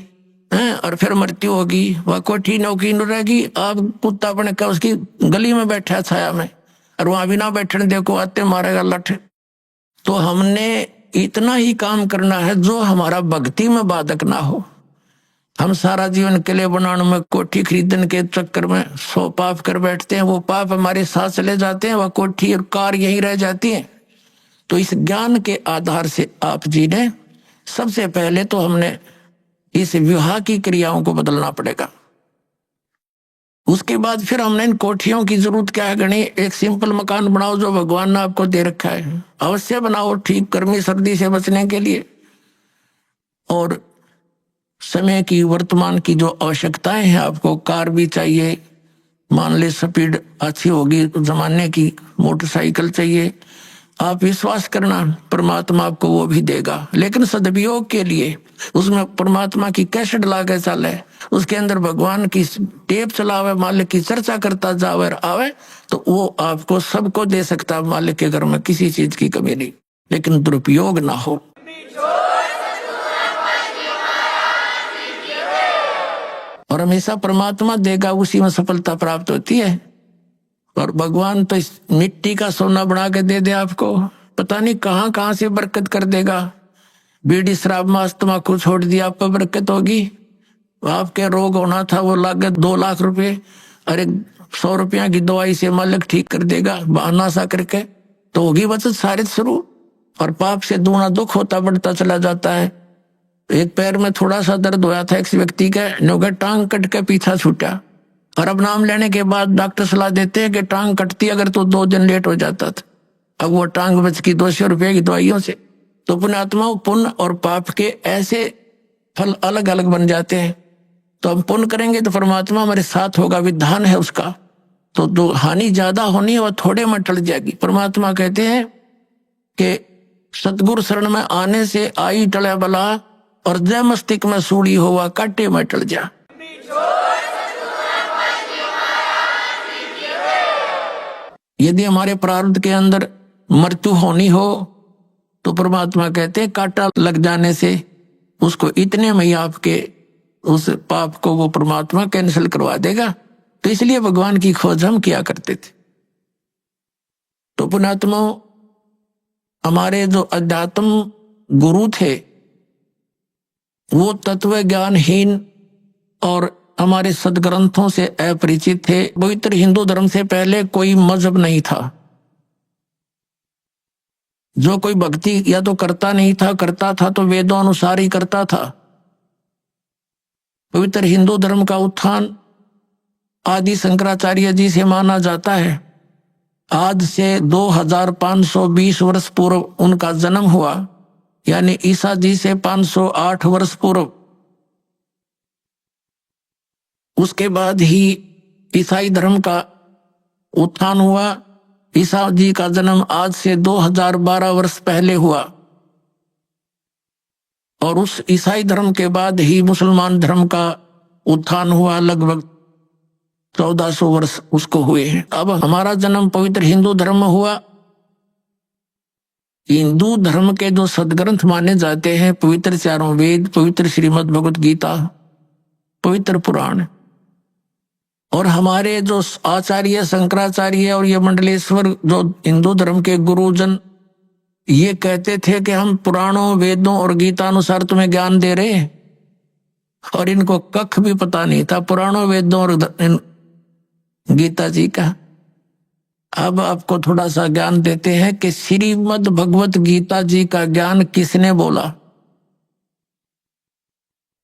Speaker 7: हैं, और फिर मृत्यु होगी, वह कोठी नौकी न रहेगी। आप कुत्ता बने का उसकी गली में बैठा छाया में, और वहां भी ना बैठने देखो, आते मारेगा लठ। तो हमने इतना ही काम करना है जो हमारा भक्ति में बाधक ना हो। हम सारा जीवन किले बनाने में, कोठी खरीदने के चक्कर में 100 पाप कर बैठते हैं, वो पाप हमारे साथ चले जाते हैं, वह कोठी और कार यही रह जाती है। तो इस ज्ञान के आधार से आप जी ने सबसे पहले तो हमने इस विवाह की क्रियाओं को बदलना पड़ेगा। उसके बाद फिर हमने इन कोठियों की जरूरत क्या है गणी, एक सिंपल मकान बनाओ जो भगवान ने आपको दे रखा है, अवश्य बनाओ, ठीक गर्मी सर्दी से बचने के लिए। और समय की, वर्तमान की जो आवश्यकताएं हैं, आपको कार भी चाहिए, मान ले स्पीड अच्छी होगी जमाने की, मोटरसाइकिल चाहिए, आप विश्वास करना परमात्मा आपको वो भी देगा, लेकिन सदुपयोग के लिए उसमें परमात्मा की कैसेट लाके चले, उसके अंदर भगवान की टेप चलावे, मालिक की चर्चा करता जावे और आवे, तो वो आपको सबको दे सकता है। मालिक के घर में किसी चीज की कमी नहीं, लेकिन दुरुपयोग ना हो। और हमेशा परमात्मा देगा, उसी में सफलता प्राप्त होती है। और भगवान तो इस मिट्टी का सोना बना के दे दे आपको, पता नहीं कहां कहां से बरकत कर देगा। बीड़ी शराब मांस तम्बाकू छोड़ दिया, आप पर बरकत होगी। आपके रोग होना था वो लागत 2 लाख रुपए, अरे 100 रुपया की दवाई से मालिक ठीक कर देगा, बहाना सा करके, तो होगी बचत सारे शुरू। और पाप से दूना दुख होता बढ़ता चला जाता है। एक पैर में थोड़ा सा दर्द होया था एक व्यक्ति के, नौकर टांग कट के पीछा छूटा, और अब नाम लेने के बाद डॉक्टर सलाह देते हैं कि टांग कटती अगर तो 2 दिन लेट हो जाता था। अब वो टांग बच की 200 रुपए की दवाइयों से। तो पुण्यात्मा, पुण्य और पाप के ऐसे फल अलग अलग बन जाते हैं। तो हम पुण्य करेंगे तो परमात्मा हमारे साथ होगा, विधान है उसका। तो जो हानि ज्यादा होनी है वह थोड़े में टल जाएगी। परमात्मा कहते हैं कि सतगुरु शरण में आने से आई टले बला, और जय मस्तिष्क में सूड़ी हुआ काटे में टल जा। यदि हमारे प्रारब्ध के अंदर मृत्यु होनी हो तो परमात्मा कहते हैं कांटा लग जाने से उसको इतने में ही आपके उस पाप को वो परमात्मा कैंसिल करवा देगा। तो इसलिए भगवान की खोज हम किया करते थे। तो पुणात्मा, हमारे जो अध्यात्म गुरु थे वो तत्व ज्ञानहीन और हमारे सदग्रंथों से अपरिचित थे। पवित्र हिंदू धर्म से पहले कोई मजहब नहीं था। जो कोई भक्ति या तो करता नहीं था, करता था तो वेदों अनुसार ही करता था। पवित्र हिंदू धर्म का उत्थान आदि शंकराचार्य जी से माना जाता है। आज से 2520 वर्ष पूर्व उनका जन्म हुआ, यानी ईसा जी से 508 वर्ष पूर्व। उसके बाद ही ईसाई धर्म का उत्थान हुआ। ईसा जी का जन्म आज से 2012 वर्ष पहले हुआ, और उस ईसाई धर्म के बाद ही मुसलमान धर्म का उत्थान हुआ। लगभग 1400 वर्ष उसको हुए हैं। अब हमारा जन्म पवित्र हिंदू धर्म में हुआ। हिंदू धर्म के जो सदग्रंथ माने जाते हैं, पवित्र चारों वेद, पवित्र श्रीमद् भगवत गीता, पवित्र पुराण, और हमारे जो आचार्य शंकराचार्य और ये मंडलेश्वर जो हिंदू धर्म के गुरुजन ये कहते थे कि हम पुराणों, वेदों और गीता अनुसार तुम्हें ज्ञान दे रहे हैं, और इनको कख भी पता नहीं था पुराणों, वेदों और गीता जी का। अब आपको थोड़ा सा ज्ञान देते हैं कि श्रीमद् भगवत गीता जी का ज्ञान किसने बोला।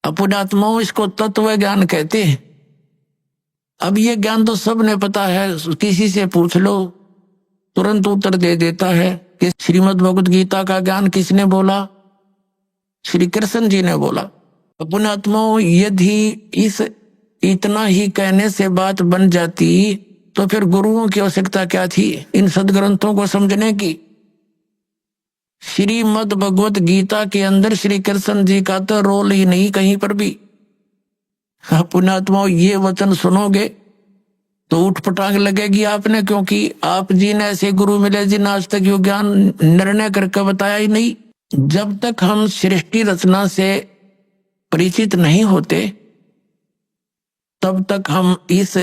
Speaker 7: अपुण्यात्माओं, इसको तत्व ज्ञान कहते हैं। अब ये ज्ञान तो सबने पता है, किसी से पूछ लो तुरंत उत्तर दे देता है कि श्रीमद् भगवत गीता का ज्ञान किसने बोला? श्री कृष्ण जी ने बोला। पुण्यात्माओं, यदि इस इतना ही कहने से बात बन जाती तो फिर गुरुओं की आवश्यकता क्या थी इन सदग्रंथों को समझने की? श्रीमद् भगवत गीता के अंदर श्री कृष्ण जी का तो रोल ही नहीं कहीं पर भी। पुण्यात्माओं, ये वचन सुनोगे तो उठपटांग लगेगी आपने, क्योंकि आप जी ने ऐसे गुरु मिले जिन आज तक यो ज्ञान निर्णय करके बताया ही नहीं। जब तक हम सृष्टि रचना से परिचित नहीं होते तब तक हम इस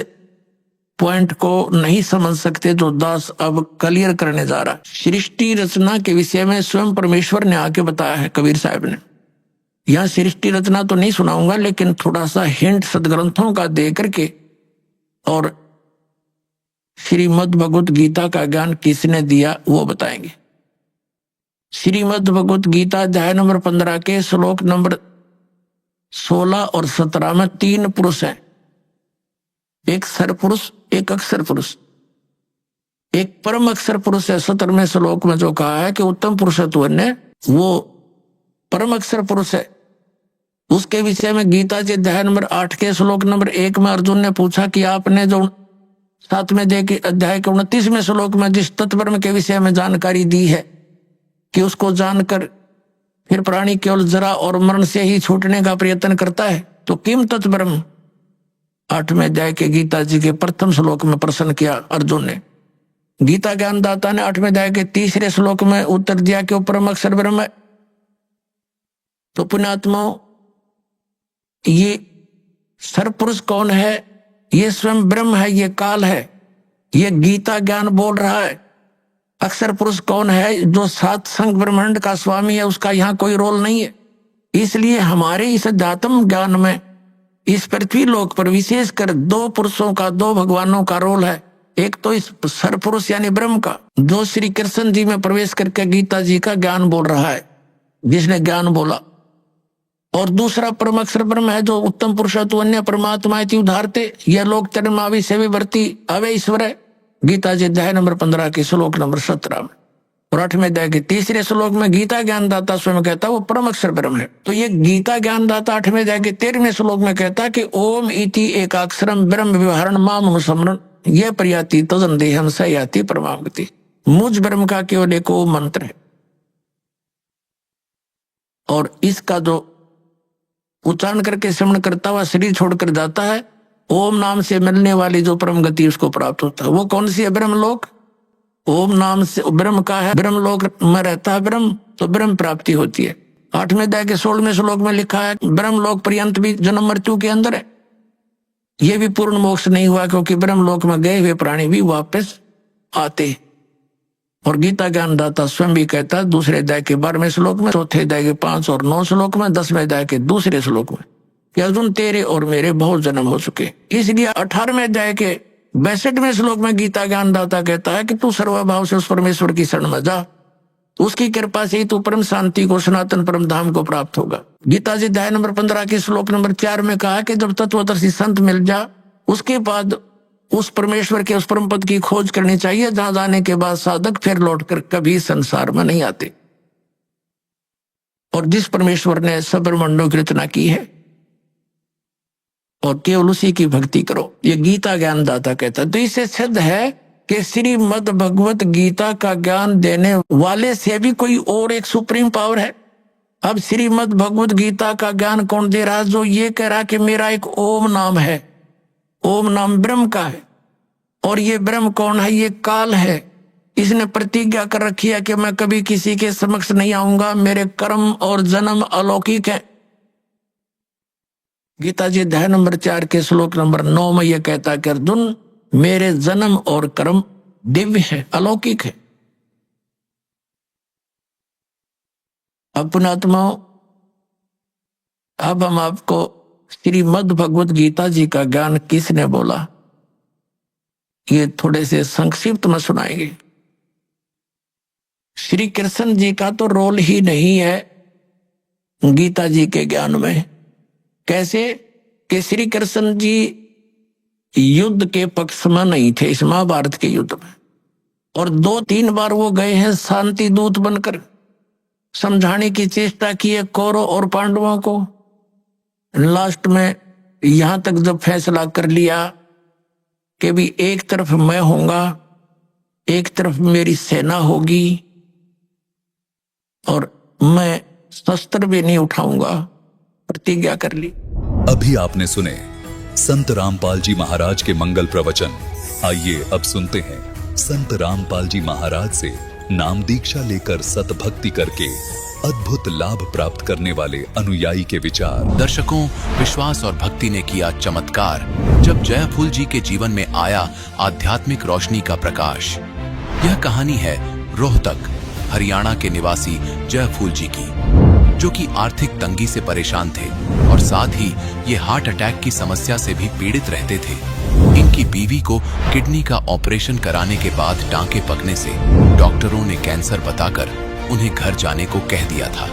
Speaker 7: पॉइंट को नहीं समझ सकते जो दास अब क्लियर करने जा रहा है। सृष्टि रचना के विषय में स्वयं परमेश्वर ने आके बताया है कबीर साहब ने। यहां सृष्टि रचना तो नहीं सुनाऊंगा, लेकिन थोड़ा सा हिंट सदग्रंथों का दे करके और श्रीमद् भगवत गीता का ज्ञान किसने दिया वो बताएंगे। श्रीमद् भगवत गीता अध्याय नंबर 15 के श्लोक नंबर 16 और 17 में 3 पुरुष हैं, एक सर पुरुष, एक अक्षर पुरुष, एक परम अक्षर पुरुष है। 17वें श्लोक में जो कहा है कि उत्तम पुरुषत्व ने वो परम अक्षर पुरुष है, उसके विषय में गीता जी अध्याय नंबर 8 के श्लोक नंबर 1 में अर्जुन ने पूछा कि आपने जो 7वें अध्याय के 29वें श्लोक में जिस तत्ब्रह्म के विषय में जानकारी दी है कि उसको जानकर फिर प्राणी केवल जरा और मरण से ही छूटने का प्रयत्न करता है, तो किम तत्ब्रह्म 8वें अध्याय के गीता जी के प्रथम श्लोक में प्रश्न किया अर्जुन ने। गीता ज्ञानदाता ने 8वें अध्याय के 3रे श्लोक में उत्तर दिया कि वो परम अक्षर ब्रह्म है। तो पुण्यात्माओं, ये सरपुरुष कौन है? ये स्वयं ब्रह्म है, ये काल है, ये गीता ज्ञान बोल रहा है। अक्षर पुरुष कौन है? जो 7 संघ ब्रह्मांड का स्वामी है, उसका यहाँ कोई रोल नहीं है। इसलिए हमारे इस अध्यात्म ज्ञान में इस पृथ्वी लोक पर विशेषकर 2 पुरुषों का, 2 भगवानों का रोल है। एक तो इस सरपुरुष यानी ब्रह्म का, जो श्री कृष्ण जी में प्रवेश करके गीता जी का ज्ञान बोल रहा है, जिसने ज्ञान बोला, और दूसरा परम अक्षर ब्रह्म है जो उत्तम पुरुषत्व अन्य परमात्मा इति उदाहरते यह लोक चरमावि सेवी वर्ती अवे ईश्वर है। गीता जी अध्याय नंबर 15 के श्लोक नंबर 17 में। और 8वें अध्याय के 3रे श्लोक में गीता ज्ञानदाता स्वयं कहता है वो परम अक्षर ब्रह्म है। तो ये गीता ज्ञानदाता 8वें अध्याय के 13वें श्लोक में कहता है कि ओम इति एकाक्षरम ब्रह्म व्यवहारण माम अनुस्मरण ये प्रयाति तजन देहम स याति परमागति। मुझ ब्रह्म का केवल एक ओम मंत्र है और इसका जो उच्चारण करके श्रवण करता हुआ शरीर छोड़कर जाता है, ओम नाम से मिलने वाली जो परम गति उसको प्राप्त होता है। वो कौन सी है? ब्रह्मलोक। ओम नाम से ब्रह्म का है, ब्रह्मलोक में रहता है ब्रह्म, तो ब्रह्म प्राप्ति होती है। 8वें अध्याय के 16वें श्लोक में लिखा है ब्रह्मलोक पर्यंत भी जन्म मृत्यु के अंदर है। ये भी पूर्ण मोक्ष नहीं हुआ क्योंकि ब्रह्मलोक में गए हुए प्राणी भी वापस आते। और गीता ज्ञानदाता स्वयं भी कहता है 2रे अध्याय के 12वें श्लोक में, 4थे अध्याय के 5 और 9 श्लोक में, 10वें अध्याय के 2रे श्लोक में कि अर्जुन तेरे और मेरे बहुत जन्म हो चुके। इसलिए 18वें अध्याय के 62वें श्लोक में गीता ज्ञानदाता कहता है कि तू सर्वभाव से उस परमेश्वर की शरण में जा, उसकी कृपा से ही तू परम शांति को, सनातन परम धाम को प्राप्त होगा। गीता जी अध्याय नंबर 15 के श्लोक नंबर 4 में कहा कि जब तत्वदर्शी संत मिल जा उसके बाद उस परमेश्वर के उस परम पद की खोज करनी चाहिए जहां जाने के बाद साधक फिर लौटकर कभी संसार में नहीं आते। और जिस परमेश्वर ने सब ब्रह्मांडों की रचना की है और केवल उसी की भक्ति करो, ये गीता ज्ञानदाता कहता है। तो इससे सिद्ध है कि श्रीमद् भगवत गीता का ज्ञान देने वाले से भी कोई और एक सुप्रीम पावर है। अब श्रीमद् भगवत गीता का ज्ञान कौन दे रहा है? जो ये कह रहा कि मेरा एक ओम नाम है, ओम नाम ब्रह्म का है। और ये ब्रह्म कौन है? ये काल है। इसने प्रतिज्ञा कर रखी है कि मैं कभी किसी के समक्ष नहीं आऊंगा, मेरे कर्म और जन्म अलौकिक है। गीता जी अध्याय नंबर 4 के श्लोक नंबर 9 में यह कहता है कि अर्जुन मेरे जन्म और कर्म दिव्य है, अलौकिक है। अपनात्माओं, अब हम आपको श्रीमद् भगवत गीता जी का ज्ञान किसने बोला ये थोड़े से संक्षिप्त में सुनाएंगे। श्री कृष्ण जी का तो रोल ही नहीं है गीता जी के ज्ञान में। कैसे कि श्री कृष्ण जी युद्ध के पक्ष में नहीं थे इस महाभारत के युद्ध में, और 2-3 बार वो गए हैं शांति दूत बनकर, समझाने की चेष्टा की है कौरव और पांडवों को। लास्ट में यहां तक जब फैसला कर लिया कि भी एक तरफ मैं होऊंगा, एक तरफ मेरी सेना होगी और मैं शस्त्र भी नहीं उठाऊंगा, प्रतिज्ञा कर ली।
Speaker 6: अभी आपने सुने संत रामपाल जी महाराज के मंगल प्रवचन। आइए अब सुनते हैं संत रामपाल जी महाराज से नाम दीक्षा लेकर सतभक्ति करके अद्भुत लाभ प्राप्त करने वाले अनुयायी के विचार।
Speaker 2: दर्शकों, विश्वास और भक्ति ने किया चमत्कार जब जयफूल जी के जीवन में आया आध्यात्मिक रोशनी का प्रकाश। यह कहानी है रोहतक, हरियाणा के निवासी जयफूल जी की, जो कि आर्थिक तंगी से परेशान थे और साथ ही ये हार्ट अटैक की समस्या से भी पीड़ित रहते थे। इनकी बीवी को किडनी का ऑपरेशन कराने के बाद टांके पकने से डॉक्टरों ने कैंसर बताकर उन्हें घर जाने को कह दिया था।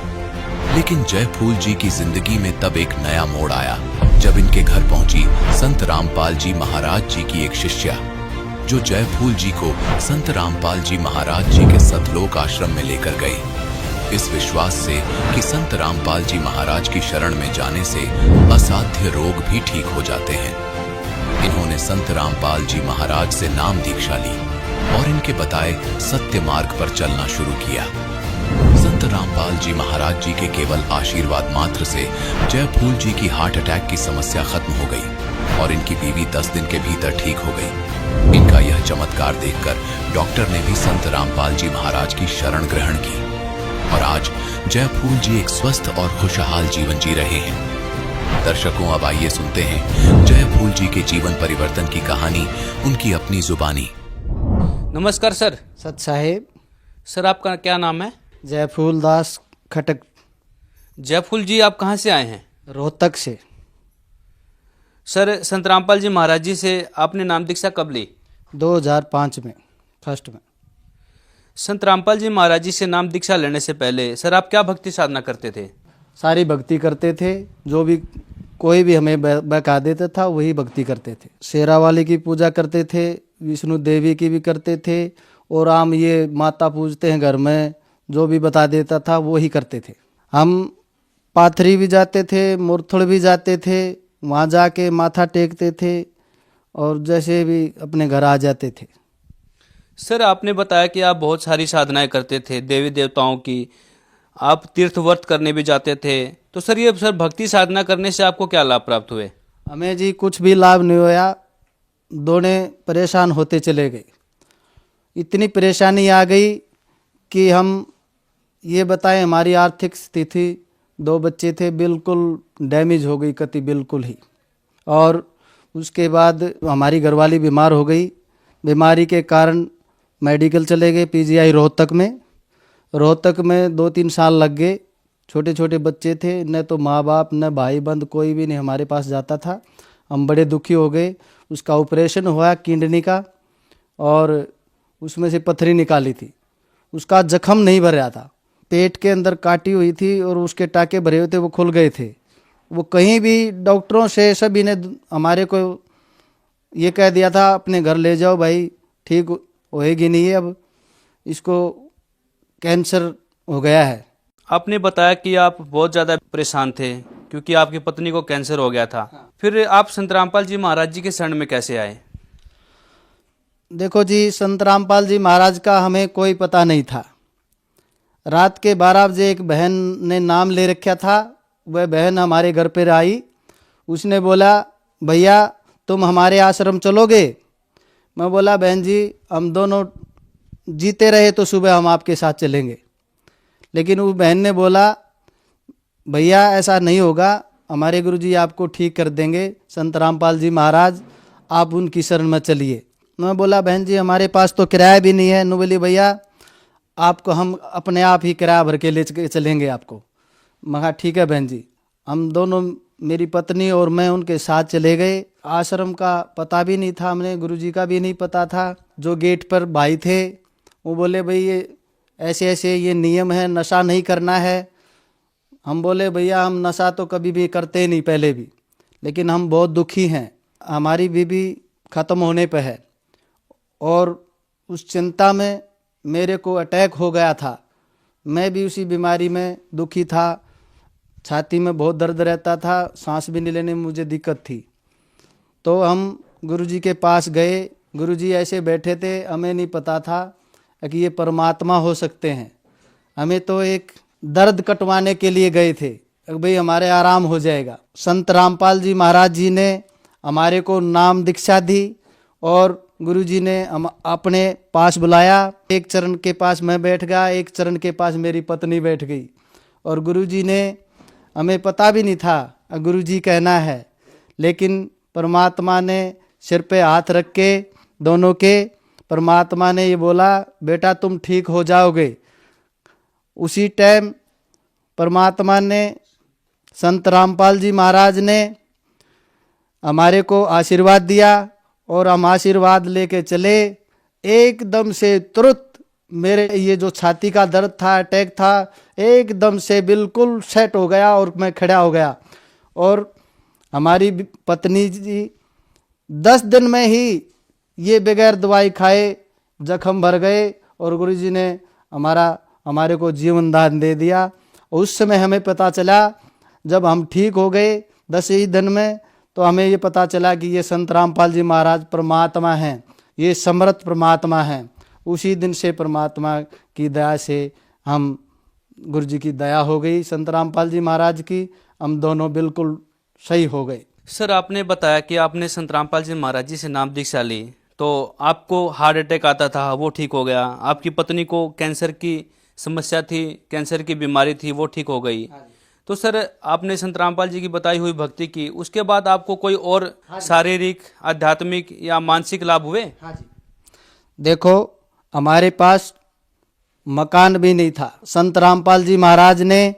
Speaker 2: लेकिन जयफूल जी की जिंदगी में तब एक नया मोड़ आया जब इनके घर पहुंची संत रामपाल जी महाराज जी की एक शिष्या, जो जयफूल जी को संत रामपाल जी महाराज जी के सतलोक आश्रम में लेकर गई, इस विश्वास से कि संत रामपाल जी महाराज की शरण में जाने से असाध्य रोग भी ठीक हो जाते हैं। इन्होंने संत रामपाल जी महाराज से नाम दीक्षा ली और इनके बताए सत्य मार्ग पर चलना शुरू किया। संत रामपाल जी महाराज जी के केवल आशीर्वाद मात्र से जयफूल जी की हार्ट अटैक की समस्या खत्म हो गई और इनकी बीवी 10 दिन के भीतर ठीक हो गई। इनका यह चमत्कार देखकर डॉक्टर ने भी संत रामपाल जी महाराज की शरण ग्रहण की और आज जयफूल जी एक स्वस्थ और खुशहाल जीवन जी रहे हैं। दर्शकों, अब आइए सुनते हैं जयफूल जी के जीवन परिवर्तन की कहानी उनकी अपनी जुबानी।
Speaker 8: नमस्कार सर।
Speaker 5: सत साहेब।
Speaker 8: सर आपका क्या नाम है?
Speaker 5: जयफूल दास खटक।
Speaker 8: जयफूल जी आप कहाँ से आए हैं?
Speaker 5: रोहतक से।
Speaker 8: सर संत रामपाल जी महाराज जी से आपने नाम दीक्षा कब ली?
Speaker 5: 2005 में, फर्स्ट में।
Speaker 8: संत रामपाल जी महाराज जी से नाम दीक्षा लेने से पहले सर आप क्या भक्ति साधना करते थे?
Speaker 5: सारी भक्ति करते थे, जो भी कोई भी हमें बहका देता था वही भक्ति करते थे। शेरा वाली की पूजा करते थे, विष्णु देवी की भी करते थे और हम ये माता पूजते हैं घर में, जो भी बता देता था वो ही करते थे। हम पाथरी भी जाते थे, मुरथुड़ भी जाते थे, वहाँ जाके माथा टेकते थे और जैसे भी अपने घर आ जाते थे।
Speaker 8: सर आपने बताया कि आप बहुत सारी साधनाएं करते थे देवी देवताओं की, आप तीर्थ व्रत करने भी जाते थे, तो सर ये सर भक्ति साधना करने से आपको क्या लाभ प्राप्त हुए?
Speaker 5: हमें जी कुछ भी लाभ नहीं हुआ, दोनों परेशान होते चले गए। इतनी परेशानी आ गई कि हम ये बताएं, हमारी आर्थिक स्थिति, 2 बच्चे थे, बिल्कुल डैमेज हो गई कति बिल्कुल ही। और उसके बाद हमारी घरवाली बीमार हो गई। बीमारी के कारण मेडिकल चले गए पीजीआई रोहतक में। रोहतक में 2-3 साल लग गए। छोटे छोटे बच्चे थे, न तो माँ बाप न भाई बंद कोई भी नहीं हमारे पास जाता था। हम बड़े दुखी हो गए। उसका ऑपरेशन हुआ किडनी का और उसमें से पथरी निकाली थी। उसका जख्म नहीं भर रहा था, पेट के अंदर काटी हुई थी और उसके टाके भरे हुए थे, वो खुल गए थे। वो कहीं भी डॉक्टरों से सभी ने हमारे को ये कह दिया था अपने घर ले जाओ भाई, ठीक होएगी नहीं है, अब इसको कैंसर हो गया है।
Speaker 8: आपने बताया कि आप बहुत ज़्यादा परेशान थे क्योंकि आपकी पत्नी को कैंसर हो गया था। फिर आप संत रामपाल जी महाराज जी के शरण में कैसे आए?
Speaker 5: देखो जी, संत रामपाल जी महाराज का हमें कोई पता नहीं था। रात के 12 बजे एक बहन ने नाम ले रखा था, वह बहन हमारे घर पर आई। उसने बोला भैया तुम हमारे आश्रम चलोगे? मैं बोला बहन जी हम दोनों जीते रहे तो सुबह हम आपके साथ चलेंगे। लेकिन उस बहन ने बोला भैया ऐसा नहीं होगा, हमारे गुरुजी आपको ठीक कर देंगे, संत रामपाल जी महाराज, आप उनकी शरण में चलिए। मैं बोला बहन जी हमारे पास तो किराया भी नहीं है। नु बोली भैया आपको हम अपने आप ही किराया भर के ले चलेंगे आपको। मैं कहा ठीक है बहन जी। हम दोनों, मेरी पत्नी और मैं, उनके साथ चले गए। आश्रम का पता भी नहीं था हमें, गुरुजी का भी नहीं पता था। जो गेट पर भाई थे वो बोले भाई ये ऐसे ऐसे ये नियम है, नशा नहीं करना है। हम बोले भैया हम नशा तो कभी भी करते नहीं पहले भी, लेकिन हम बहुत दुखी हैं, हमारी बीवी ख़त्म होने पे है और उस चिंता में मेरे को अटैक हो गया था। मैं भी उसी बीमारी में दुखी था, छाती में बहुत दर्द रहता था, सांस भी नहीं लेने में मुझे दिक्कत थी। तो हम गुरुजी के पास गए। गुरुजी ऐसे बैठे थे, हमें नहीं पता था कि ये परमात्मा हो सकते हैं। हमें तो एक दर्द कटवाने के लिए गए थे, भाई हमारे आराम हो जाएगा। संत रामपाल जी महाराज जी ने हमारे को नाम दीक्षा दी और गुरुजी ने हम अपने पास बुलाया। एक चरण के पास मैं बैठ गया, एक चरण के पास मेरी पत्नी बैठ गई। और गुरुजी ने, हमें पता भी नहीं था गुरुजी कहना है, लेकिन परमात्मा ने सिर पे हाथ रख के दोनों के, परमात्मा ने ये बोला बेटा तुम ठीक हो जाओगे। उसी टाइम परमात्मा ने, संत रामपाल जी महाराज ने हमारे को आशीर्वाद दिया और हम आशीर्वाद लेके चले। एकदम से तुरंत मेरे ये जो छाती का दर्द था, अटैक था, एकदम से बिल्कुल सेट हो गया और मैं खड़ा हो गया। और हमारी पत्नी जी 10 दिन में ही ये बगैर दवाई खाए जख्म भर गए और गुरुजी ने हमारे को जीवन दान दे दिया। उस समय हमें पता चला, जब हम ठीक हो गए 10 ही दिन में, तो हमें ये पता चला कि ये संत रामपाल जी महाराज परमात्मा हैं, ये समर्थ परमात्मा हैं। उसी दिन से परमात्मा की दया से हम, गुरुजी की दया हो गई संत रामपाल जी महाराज की, हम दोनों बिल्कुल सही हो गए।
Speaker 8: सर आपने बताया कि आपने संत रामपाल जी महाराज जी से नाम दीक्षा ली तो आपको हार्ट अटैक आता था, वो ठीक हो गया। आपकी पत्नी को कैंसर की समस्या थी, कैंसर की बीमारी थी, वो ठीक हो गई। तो सर आपने संत रामपाल जी की बताई हुई भक्ति की, उसके बाद आपको कोई और शारीरिक, आध्यात्मिक या मानसिक लाभ हुए?
Speaker 5: हाँ जी। देखो हमारे पास मकान भी नहीं था, संत रामपाल जी महाराज ने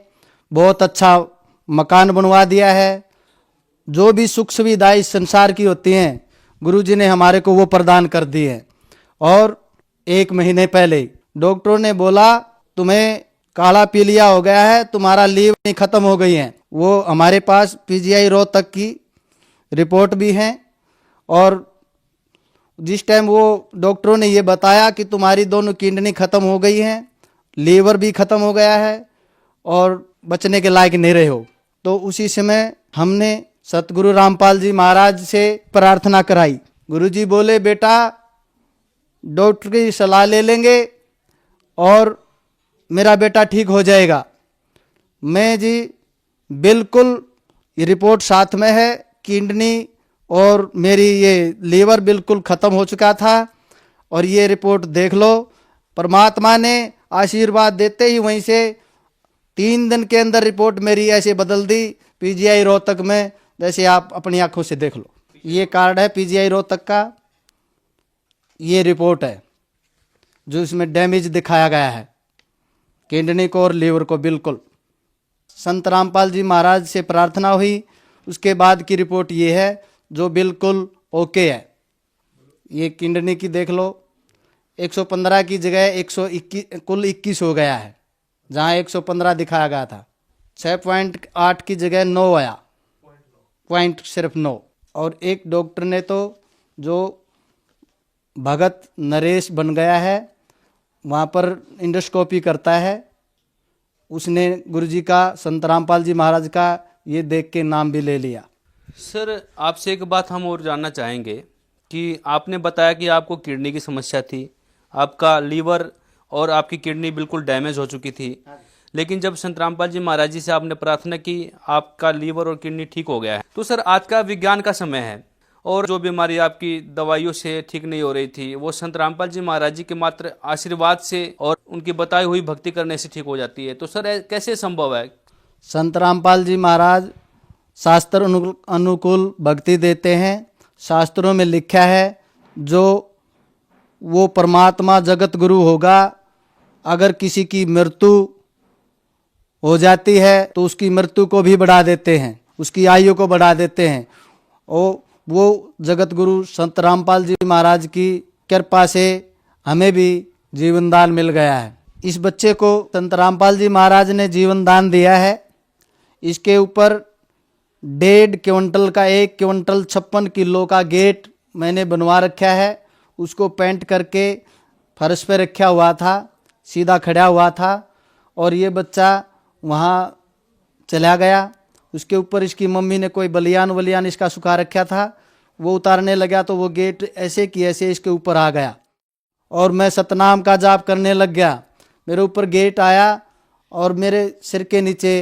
Speaker 5: बहुत अच्छा मकान बनवा दिया है। जो भी सुख सुविधाएं इस संसार की होती हैं गुरुजी ने हमारे को वो प्रदान कर दी है। और 1 महीने पहले डॉक्टरों ने बोला तुम्हें काला पीलिया हो गया है, तुम्हारा लीवर खत्म हो गई है। वो हमारे पास पीजीआई रोहतक की रिपोर्ट भी है और जिस टाइम वो डॉक्टरों ने ये बताया कि तुम्हारी दोनों किडनी खत्म हो गई हैं, लीवर भी खत्म हो गया है और बचने के लायक नहीं रहे हो, तो उसी समय हमने सतगुरु रामपाल जी महाराज से प्रार्थना कराई। गुरुजी बोले बेटा डॉक्टर की सलाह ले लेंगे और मेरा बेटा ठीक हो जाएगा। मैं जी बिल्कुल ये रिपोर्ट साथ में है, किडनी और मेरी ये लीवर बिल्कुल ख़त्म हो चुका था और ये रिपोर्ट देख लो। परमात्मा ने आशीर्वाद देते ही वहीं से 3 दिन के अंदर रिपोर्ट मेरी ऐसे बदल दी पीजीआई रोहतक में, जैसे आप अपनी आंखों से देख लो। ये कार्ड है पीजीआई रोहतक का, ये रिपोर्ट है जो इसमें डैमेज दिखाया गया है किडनी को और लीवर को। बिल्कुल संत रामपाल जी महाराज से प्रार्थना हुई, उसके बाद की रिपोर्ट ये है जो बिल्कुल ओके है। ये किडनी की देख लो, 115 की जगह 121 कुल 21 हो गया है, जहाँ 115 दिखाया गया था। 6.8 की जगह 9 आया, पॉइंट सिर्फ 9। और एक डॉक्टर ने तो जो भगत नरेश बन गया है, वहाँ पर इंडोस्कोपी करता है, उसने गुरुजी का संत रामपाल जी महाराज का ये देख के नाम भी ले लिया।
Speaker 8: सर आपसे एक बात हम और जानना चाहेंगे कि आपने बताया कि आपको किडनी की समस्या थी, आपका लीवर और आपकी किडनी बिल्कुल डैमेज हो चुकी थी, लेकिन जब संत रामपाल जी महाराज जी से आपने प्रार्थना की आपका लीवर और किडनी ठीक हो गया है। तो सर आज का विज्ञान का समय है और जो बीमारी आपकी दवाइयों से ठीक नहीं हो रही थी वो संत रामपाल जी महाराज जी के मात्र आशीर्वाद से और उनकी बताई हुई भक्ति करने से ठीक हो जाती है। तो सर कैसे संभव है?
Speaker 5: संत रामपाल जी महाराज शास्त्र अनुकूल भक्ति देते हैं। शास्त्रों में लिखा है जो वो परमात्मा जगत गुरु होगा, अगर किसी की मृत्यु हो जाती है तो उसकी मृत्यु को भी बढ़ा देते हैं, उसकी आयु को बढ़ा देते हैं। वो जगत गुरु संत रामपाल जी महाराज की कृपा से हमें भी जीवन दान मिल गया है। इस बच्चे को संत रामपाल जी महाराज ने जीवन दान दिया है। इसके ऊपर 1.5 क्विंटल का 1 क्विंटल 56 किलो का गेट मैंने बनवा रखा है। उसको पेंट करके फर्श पे रखा हुआ था, सीधा खड़ा हुआ था और ये बच्चा वहाँ चला गया। उसके ऊपर इसकी मम्मी ने कोई बलियान इसका सुखा रखा था, वो उतारने लगा तो वो गेट ऐसे की ऐसे इसके ऊपर आ गया और मैं सतनाम का जाप करने लग गया। मेरे ऊपर गेट आया और मेरे सिर के नीचे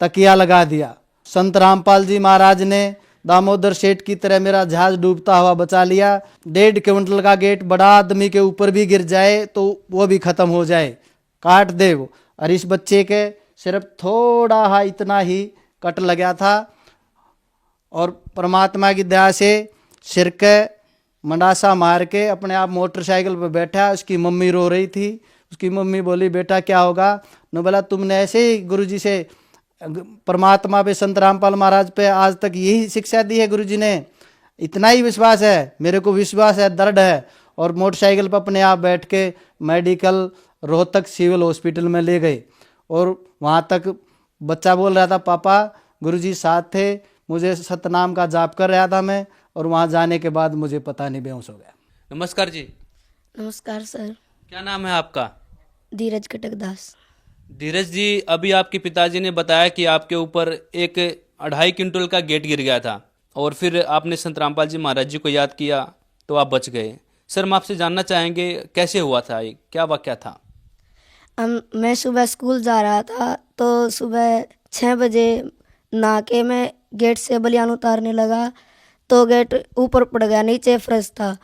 Speaker 5: तकिया लगा दिया। संत रामपाल जी महाराज ने दामोदर सेठ की तरह मेरा जहाज डूबता हुआ बचा लिया। 1.5 क्विंटल का गेट बड़ा आदमी के ऊपर भी गिर जाए तो वो भी खत्म हो जाए, काट दे वो। और इस बच्चे के सिर्फ थोड़ा हा इतना ही कट लगा था और परमात्मा की दया से सिर के मंडासा मार के अपने आप मोटरसाइकिल पर बैठा। उसकी मम्मी रो रही थी। उसकी मम्मी बोली बेटा क्या होगा? न बोला तुमने ऐसे ही गुरुजी से परमात्मा पे संत रामपाल महाराज पे आज तक यही शिक्षा दी है, गुरुजी ने इतना ही विश्वास है, मेरे को विश्वास है, दर्द है। और मोटरसाइकिल पर अपने आप बैठ के मेडिकल रोहतक सिविल हॉस्पिटल में ले गए और वहाँ तक बच्चा बोल रहा था पापा गुरुजी साथ थे, मुझे सतनाम का जाप कर रहा था मैं, और वहाँ जाने के बाद मुझे पता नहीं बेहोश हो गया।
Speaker 8: नमस्कार जी।
Speaker 9: नमस्कार सर।
Speaker 8: क्या नाम है आपका?
Speaker 9: धीरज कटकदास।
Speaker 8: धीरज जी, अभी आपके पिताजी ने बताया कि आपके ऊपर एक 2.5 क्विंटल का गेट गिर गया था और फिर आपने संत रामपाल जी महाराज जी को याद किया तो आप बच गए। सर हम आपसे जानना चाहेंगे कैसे हुआ था, ये क्या वाकया था?
Speaker 9: मैं सुबह स्कूल जा रहा था तो सुबह 6 बजे नहा के मैं गेट से बलियान उतारने लगा तो गेट ऊपर पड़ गया, नीचे फर्श था।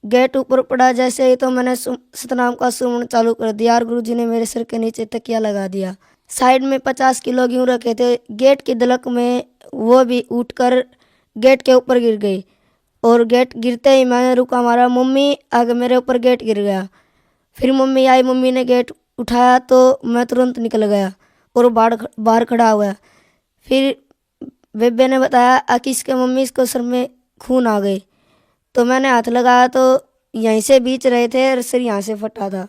Speaker 9: गेट ऊपर पड़ा जैसे ही तो मैंने सतनाम का सुमन चालू कर दिया और गुरुजी ने मेरे सिर के नीचे तकिया लगा दिया। साइड में 50 किलो गेहूँ रखे थे, गेट की दलक में वो भी उठकर गेट के ऊपर गिर गई और गेट गिरते ही मैंने रुका मारा, मम्मी आगे मेरे ऊपर गेट गिर गया। फिर मम्मी आई, मम्मी ने गेट उठाया तो मैं तुरंत निकल गया और बाहर खड़ा हुआ। फिर बेबे ने बताया कि इसके मम्मी इसको सर में खून आ गई, तो मैंने हाथ लगाया तो यहीं से बीच रहे थे और सिर यहाँ से फटा था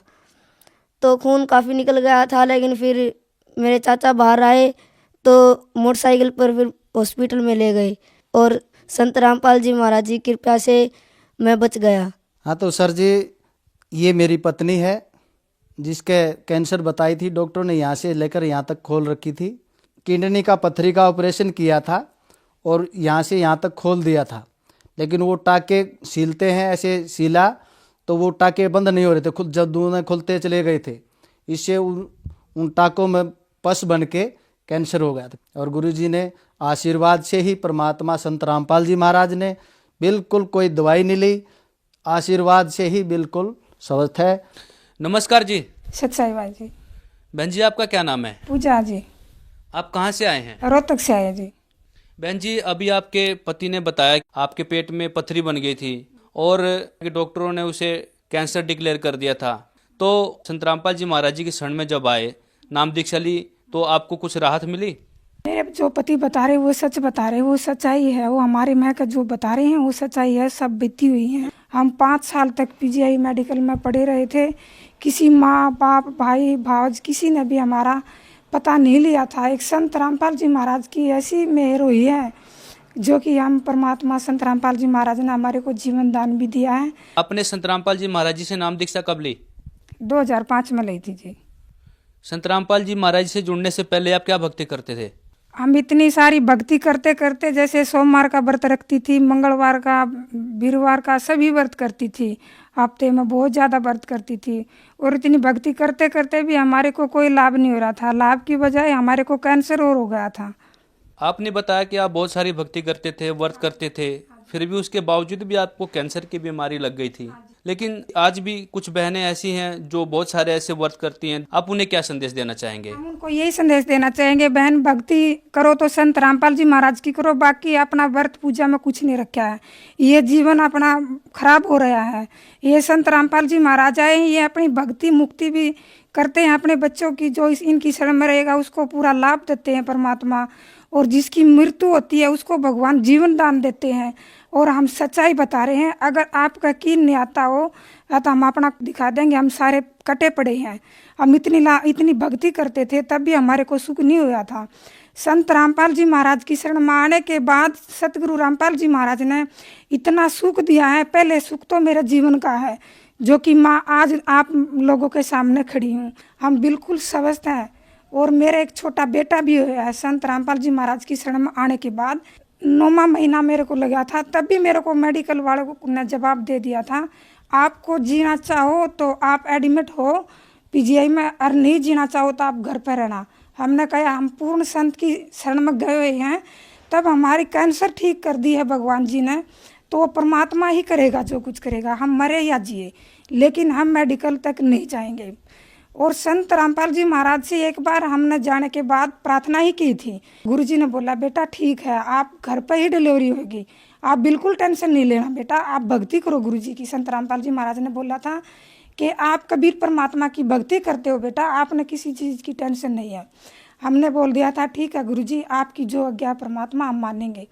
Speaker 9: तो खून काफ़ी निकल गया था। लेकिन फिर मेरे चाचा बाहर आए तो मोटरसाइकिल पर फिर हॉस्पिटल में ले गए और संत रामपाल जी महाराज जी की कृपा से मैं बच गया।
Speaker 5: हाँ तो सर जी, ये मेरी पत्नी है जिसके कैंसर बताई थी डॉक्टर ने, यहाँ से लेकर यहाँ तक खोल रखी थी। किडनी का पत्थरी का ऑपरेशन किया था और यहाँ से यहाँ तक खोल दिया था, लेकिन वो टाके सीलते हैं, ऐसे सीला तो वो टाके बंद नहीं हो रहे थे, खुद जब दोनों खुलते चले गए थे। इससे उन टाकों में पस बन के कैंसर हो गया था। और गुरुजी ने आशीर्वाद से ही, परमात्मा संत रामपाल जी महाराज ने, बिल्कुल कोई दवाई नहीं ली, आशीर्वाद से ही बिल्कुल स्वस्थ है।
Speaker 8: नमस्कार जी।
Speaker 10: सच्चाई भाई जी।
Speaker 8: बहन जी, आपका क्या नाम है?
Speaker 10: पूजा जी।
Speaker 8: आप कहाँ से आए हैं?
Speaker 10: रोहतक से आए जी।
Speaker 8: बहन जी, अभी आपके पति ने बताया कि आपके पेट में पथरी बन गई थी और डॉक्टरों ने उसे कैंसर डिक्लेयर कर दिया था। तो संत रामपाल जी महाराज जी के शरण में जब आए, नाम दीक्षा ली, तो आपको कुछ राहत मिली?
Speaker 10: मेरे जो पति बता रहे वो सच बता रहे, वो सच्चाई है। वो हमारे मैं का जो बता रहे हैं वो सच्चाई है, सब बीती हुई है। हम 5 साल तक पीजीआई मेडिकल में पड़े रहे थे। किसी माँ बाप भाई भाज किसी ने भी हमारा पता नहीं लिया था। एक संत रामपाल जी महाराज की ऐसी मेहर हुई है जो कि हम परमात्मा संत रामपाल जी महाराज ने हमारे को जीवन दान भी दिया है।
Speaker 8: आपने संत रामपाल जी महाराज जी से नाम दीक्षा कब ली?
Speaker 10: 2005 में ली थी जी।
Speaker 8: संत रामपाल जी महाराज से जुड़ने से पहले आप क्या भक्ति करते थे?
Speaker 10: हम इतनी सारी भक्ति करते करते, जैसे सोमवार का व्रत रखती थी, मंगलवार का, वीरवार का, सभी व्रत करती थी। हफ्ते में बहुत ज़्यादा व्रत करती थी। और इतनी भक्ति करते करते भी हमारे को कोई लाभ नहीं हो रहा था। लाभ की बजाय हमारे को कैंसर और हो गया था।
Speaker 8: आपने बताया कि आप बहुत सारी भक्ति करते थे, व्रत करते थे, फिर भी उसके बावजूद भी आपको कैंसर की बीमारी लग गई थी। लेकिन आज भी कुछ बहनें ऐसी हैं जो बहुत सारे ऐसे व्रत करती हैं, आप उन्हें क्या संदेश देना चाहेंगे?
Speaker 10: हम उनको यही संदेश देना चाहेंगे, बहन भक्ति करो तो संत रामपाल जी महाराज की करो, बाकी अपना व्रत पूजा में कुछ नहीं रखा है। ये जीवन अपना खराब हो रहा है। ये संत रामपाल जी महाराज आए, ये अपनी भक्ति मुक्ति भी करते हैं अपने बच्चों की, जो इनकी शरण में रहेगा उसको पूरा लाभ देते हैं परमात्मा। और जिसकी मृत्यु होती है उसको भगवान जीवन दान देते हैं। और हम सच्चाई बता रहे हैं। अगर आपका यकीन नहीं आता हो तो हम अपना दिखा देंगे। हम सारे कटे पड़े हैं। हम इतनी भक्ति करते थे तब भी हमारे को सुख नहीं हुआ था। संत रामपाल जी महाराज की शरण में आने के बाद सतगुरु रामपाल जी महाराज ने इतना सुख दिया है। पहले सुख तो मेरे जीवन का है, जो कि माँ आज आप लोगों के सामने खड़ी हूँ। हम बिल्कुल स्वस्थ हैं। और मेरा एक छोटा बेटा भी हुआ है। संत रामपाल जी महाराज की शरण में आने के बाद 9वां महीना मेरे को लगा था, तब भी मेरे को मेडिकल वालों ने जवाब दे दिया था, आपको जीना चाहो तो आप एडमिट हो पीजीआई में, और नहीं जीना चाहो तो आप घर पर रहना। हमने कहा हम पूर्ण संत की शरण में गए हुए हैं, तब हमारी कैंसर ठीक कर दी है भगवान जी ने, तो वो परमात्मा ही करेगा जो कुछ करेगा। हम मरे या जिए, लेकिन हम मेडिकल तक नहीं जाएंगे। और संत रामपाल जी महाराज से एक बार हमने जाने के बाद प्रार्थना ही की थी। गुरुजी ने बोला बेटा ठीक है, आप घर पर ही डिलीवरी होगी, आप बिल्कुल टेंशन नहीं लेना बेटा, आप भक्ति करो गुरुजी की। संत रामपाल जी महाराज ने बोला था कि आप कबीर परमात्मा की भक्ति करते हो बेटा, आपने किसी चीज़ की टेंशन नहीं है। हमने बोल दिया था ठीक है गुरुजी, आपकी जो आज्ञा परमात्मा हम मानेंगे।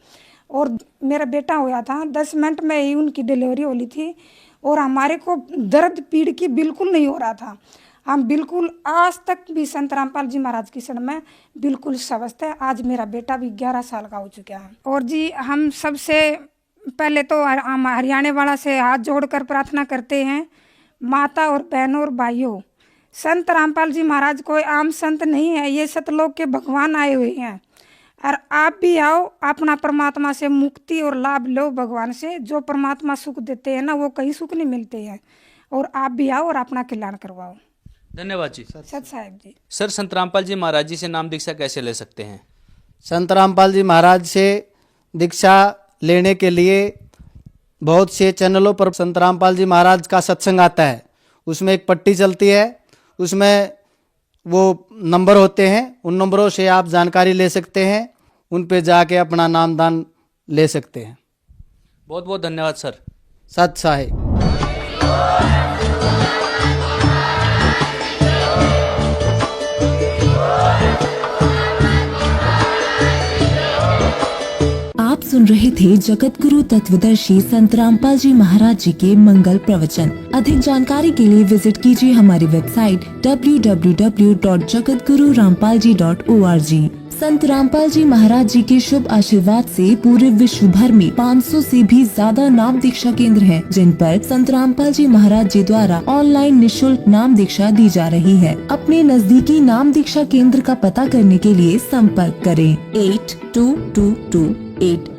Speaker 10: और मेरा बेटा हुआ था, 10 मिनट में ही उनकी डिलीवरी होली थी। और हमारे को दर्द पीड़ की बिल्कुल नहीं हो रहा था। हम बिल्कुल आज तक भी संत रामपाल जी महाराज की शरण में बिल्कुल स्वस्थ है। आज मेरा बेटा भी 11 साल का हो चुका है। और जी हम सबसे पहले तो हम हरियाणा वाला से हाथ जोड़कर प्रार्थना करते हैं, माता और बहनों और भाइयों, संत रामपाल जी महाराज कोई आम संत नहीं है, ये सतलोक के भगवान आए हुए हैं। और आप भी आओ, अपना परमात्मा से मुक्ति और लाभ लो भगवान से। जो परमात्मा सुख देते हैं ना, वो कहीं सुख नहीं मिलते हैं। और आप भी आओ और अपना कल्याण करवाओ।
Speaker 8: धन्यवाद जी।
Speaker 10: सत साहेब जी।
Speaker 8: सर, संत रामपाल जी महाराज जी से नाम दीक्षा कैसे ले सकते हैं?
Speaker 5: संत रामपाल जी महाराज से दीक्षा लेने के लिए बहुत से चैनलों पर संत रामपाल जी महाराज का सत्संग आता है। उसमें एक पट्टी चलती है, उसमें वो नंबर होते हैं, उन नंबरों से आप जानकारी ले सकते हैं, उन पे जाके अपना नामदान ले सकते हैं।
Speaker 8: बहुत बहुत धन्यवाद सर।
Speaker 5: सत साहिब।
Speaker 11: आप सुन रहे थे जगत गुरु तत्वदर्शी संत रामपाल जी महाराज जी के मंगल प्रवचन। अधिक जानकारी के लिए विजिट कीजिए हमारी वेबसाइट www.jagatgururampalji.org। संत रामपाल जी महाराज जी के शुभ आशीर्वाद से पूरे विश्व भर में 500 से भी ज्यादा नाम दीक्षा केंद्र हैं, जिन पर संत रामपाल जी महाराज जी द्वारा ऑनलाइन निशुल्क नाम दीक्षा दी जा रही है। अपने नजदीकी नाम दीक्षा केंद्र का पता करने के लिए संपर्क करें 822288